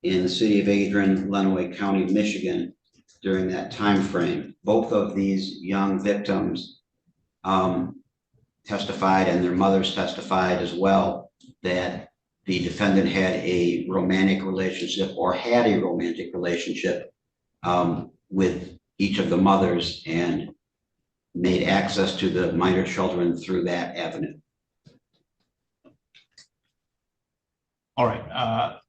[SPEAKER 6] in the city of Adrian, Lenawee County, Michigan, during that time frame. Both of these young victims testified, and their mothers testified as well, that the defendant had a romantic relationship with each of the mothers and made access to the minor children through that avenue.
[SPEAKER 1] All right.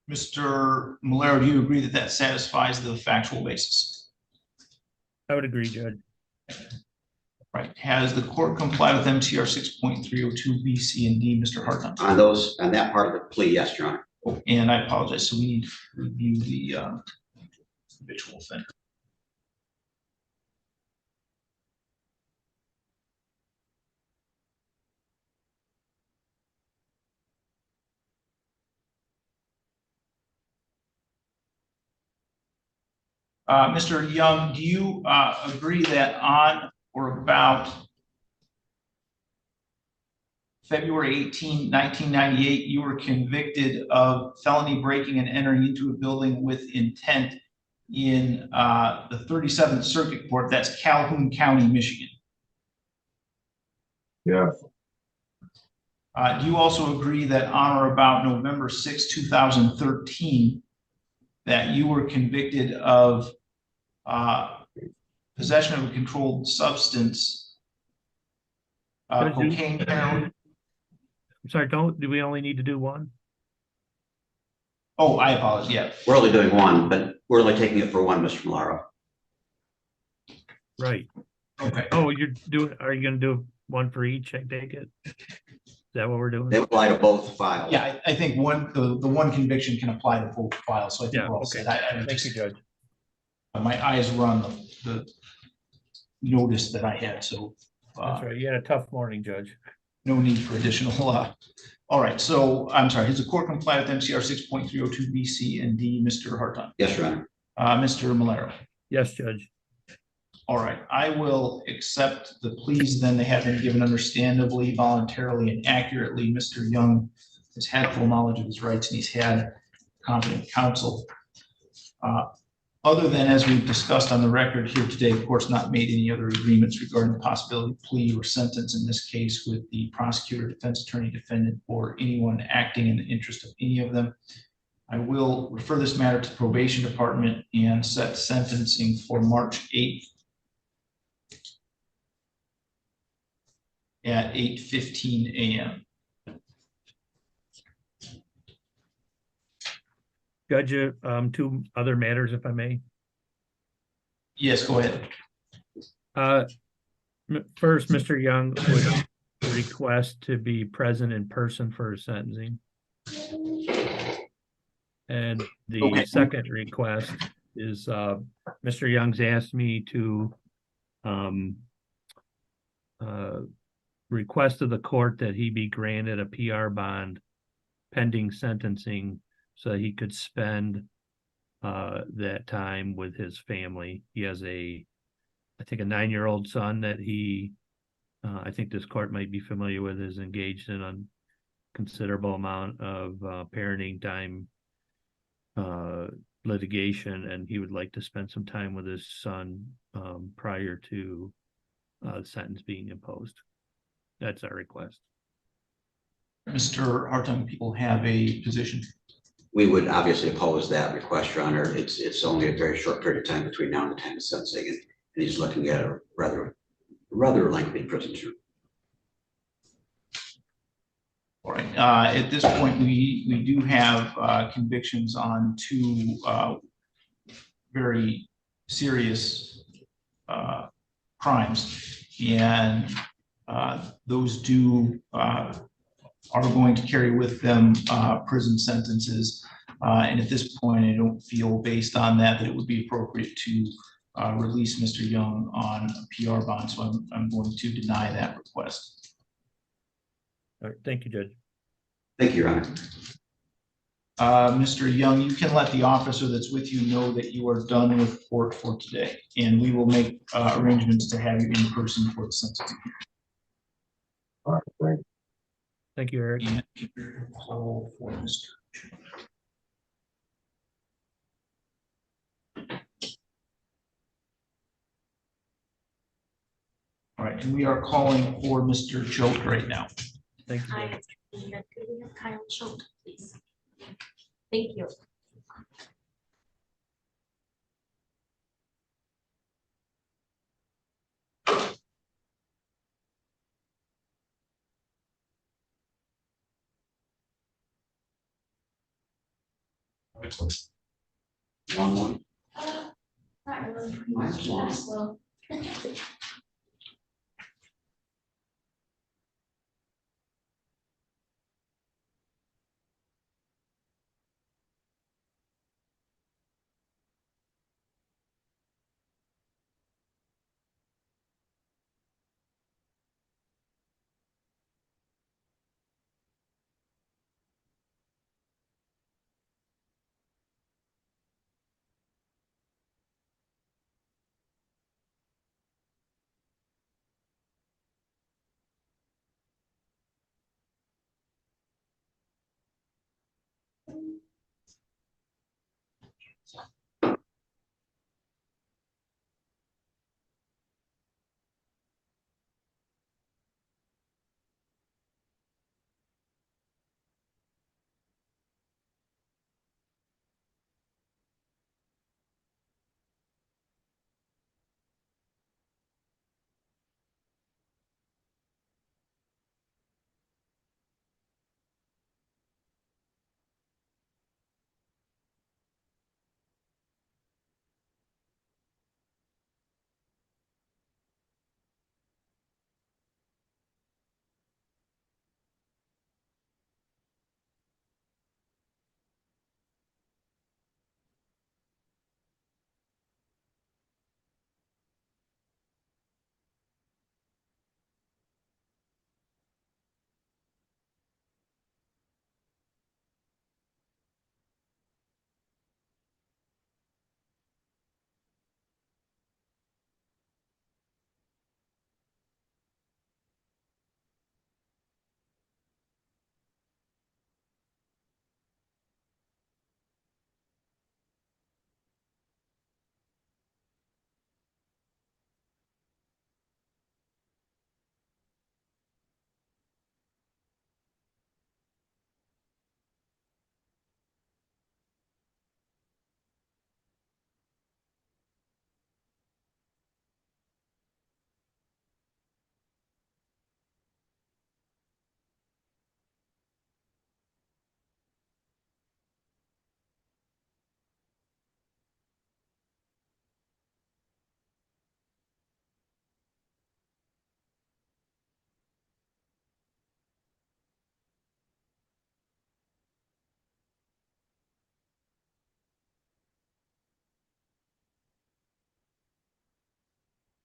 [SPEAKER 1] Mr. Malero, do you agree that that satisfies the factual basis?
[SPEAKER 5] I would agree, Judge.
[SPEAKER 1] Right. Has the court complied with MTR 6.302 B, C, and D, Mr. Harton?
[SPEAKER 6] On that part of the plea, yes, Your Honor.
[SPEAKER 1] Oh, and I apologize. So we need to review the habitual offender. Mr. Young, do you agree that on or about February 18, 1998, you were convicted of felony breaking and entering into a building with intent in the 37th Circuit Court, that's Calhoun County, Michigan?
[SPEAKER 8] Yes.
[SPEAKER 1] Do you also agree that on or about November 6, 2013, that you were convicted of possession of a controlled substance, cocaine, heroin?
[SPEAKER 5] I'm sorry, do we only need to do one?
[SPEAKER 1] Oh, I apologize. Yeah.
[SPEAKER 6] We're only doing one, but we're only taking it for one, Mr. Malaro.
[SPEAKER 5] Right.
[SPEAKER 1] Okay.
[SPEAKER 5] Oh, are you gonna do one for each, I take it? Is that what we're doing?
[SPEAKER 6] They apply to both files.
[SPEAKER 1] Yeah, I think the one conviction can apply to both files, so I think
[SPEAKER 5] Yeah,
[SPEAKER 1] we're all
[SPEAKER 5] okay.
[SPEAKER 1] set.
[SPEAKER 5] Thank you, Judge.
[SPEAKER 1] My eyes were on the notice that I had, so
[SPEAKER 5] That's right. You had a tough morning, Judge.
[SPEAKER 1] no need for additional. All right, so I'm sorry, has the court complied with MCR 6.302 B, C, and D, Mr. Harton?
[SPEAKER 6] Yes, Your Honor.
[SPEAKER 1] Mr. Malero?
[SPEAKER 5] Yes, Judge.
[SPEAKER 1] All right, I will accept the pleas then. They have been given understandably, voluntarily, and accurately. Mr. Young has had full knowledge of his rights and he's had competent counsel. Other than, as we've discussed on the record here today, of course, not made any other agreements regarding the possibility of plea or sentence in this case with the prosecutor, defense attorney, defendant, or anyone acting in the interest of any of them. I will refer this matter to probation department and set sentencing for March 8th at 8:15 a.m.
[SPEAKER 5] Judge, two other matters, if I may.
[SPEAKER 1] Yes, go ahead.
[SPEAKER 5] First, Mr. Young would request to be present in person for sentencing. And the second request is Mr. Young's asked me to request of the court that he be granted a PR bond pending sentencing so he could spend that time with his family. He has I think a 9-year-old son that I think this court might be familiar with, is engaged in a considerable amount of parenting time litigation, and he would like to spend some time with his son prior to the sentence being imposed. That's our request.
[SPEAKER 1] Mr. Hartung, people have a position.
[SPEAKER 6] We would obviously oppose that request, Your Honor. It's only a very short period of time between now and the time of sentencing, and he's looking at a rather lengthy prison term.
[SPEAKER 1] All right, at this point, we do have convictions on 2 very serious crimes, and those are going to carry with them prison sentences. And at this point, I don't feel, based on that it would be appropriate to release Mr. Young on a PR bond, so I'm going to deny that request.
[SPEAKER 5] All right, thank you, Judge.
[SPEAKER 6] Thank you, Your Honor.
[SPEAKER 1] Mr. Young, you can let the officer that's with you know that you are done with court for today, and we will make arrangements to have you in person for the sentencing.
[SPEAKER 4] All right, great.
[SPEAKER 5] Thank you, Eric.
[SPEAKER 1] And call for Mr. All right, and we are calling for Mr. Choate right now.
[SPEAKER 5] Thank you.
[SPEAKER 9] Hi, could we have Kyle Schultz, please? Thank you.
[SPEAKER 6] Long one.
[SPEAKER 9] Not really.
[SPEAKER 6] Mine's long.
[SPEAKER 9] Well.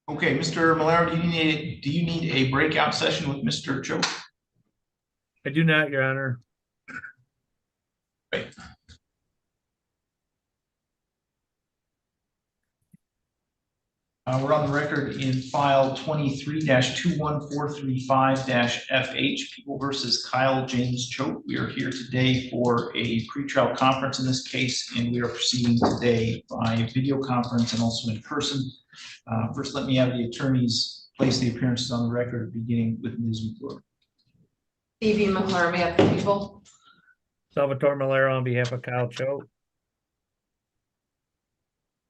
[SPEAKER 1] Okay, Mr. Malero, do you need a breakout session with Mr. Choate?
[SPEAKER 5] I do not, Your Honor.
[SPEAKER 1] Right. We're on the record in file 23-21435-FH, People versus Kyle James Choate. We are here today for a pretrial conference in this case, and we are proceeding today by video conference and also in person. First, let me have the attorneys place the appearances on the record, beginning with Ms. McClure.
[SPEAKER 2] Evie McClure, on behalf of the people.
[SPEAKER 5] Salvatore Malero on behalf of Kyle Choate.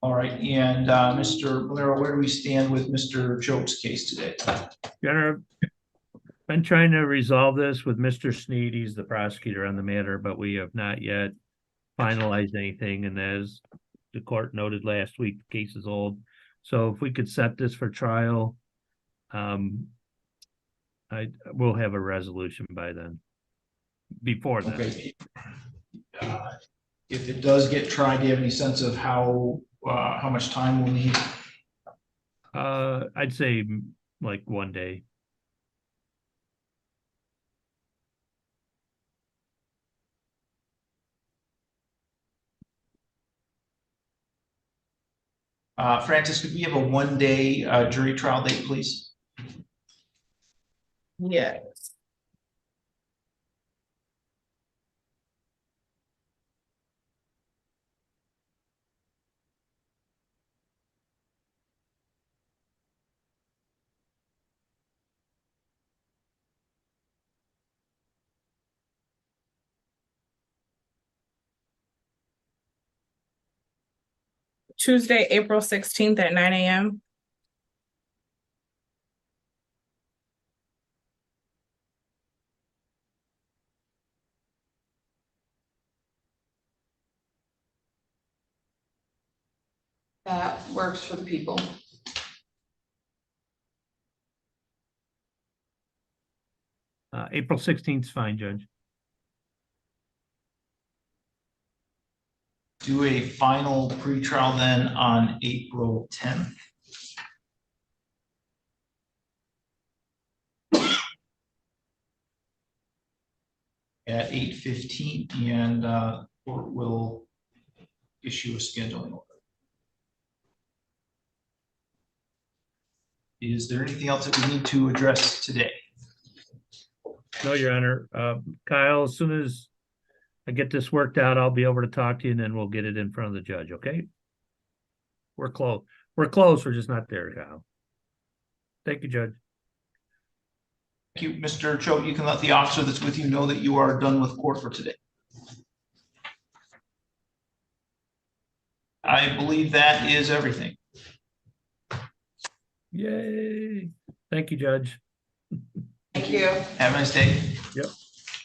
[SPEAKER 1] All right, and Mr. Valero, where do we stand with Mr. Choate's case today?
[SPEAKER 5] Your Honor, been trying to resolve this with Mr. Sneed. He's the prosecutor on the matter, but we have not yet finalized anything. And as the court noted last week, the case is old. So if we could set this for trial, we'll have a resolution by then. Before then.
[SPEAKER 1] Okay. If it does get tried, do you have any sense of how much time we'll need?
[SPEAKER 5] I'd say like 1 day.
[SPEAKER 1] Francis, could we have a 1 day jury trial date, please?
[SPEAKER 11] Yes. Tuesday, April 16th at 9 a.m.
[SPEAKER 2] That works for the people.
[SPEAKER 5] April 16th is fine, Judge.
[SPEAKER 1] Do a final pretrial then on April 10th. At 8:15, and court will issue a scheduling order. Is there anything else that we need to address today?
[SPEAKER 5] No, Your Honor. Kyle, as soon as I get this worked out, I'll be over to talk to you, and then we'll get it in front of the judge, okay? We're close. We're close. We're just not there, Kyle. Thank you, Judge.
[SPEAKER 1] Thank you, Mr. Choate. You can let the officer that's with you know that you are done with court for today. I believe that is everything.
[SPEAKER 5] Yay. Thank you, Judge.
[SPEAKER 2] Thank you.
[SPEAKER 1] Have a nice day.
[SPEAKER 5] Yep.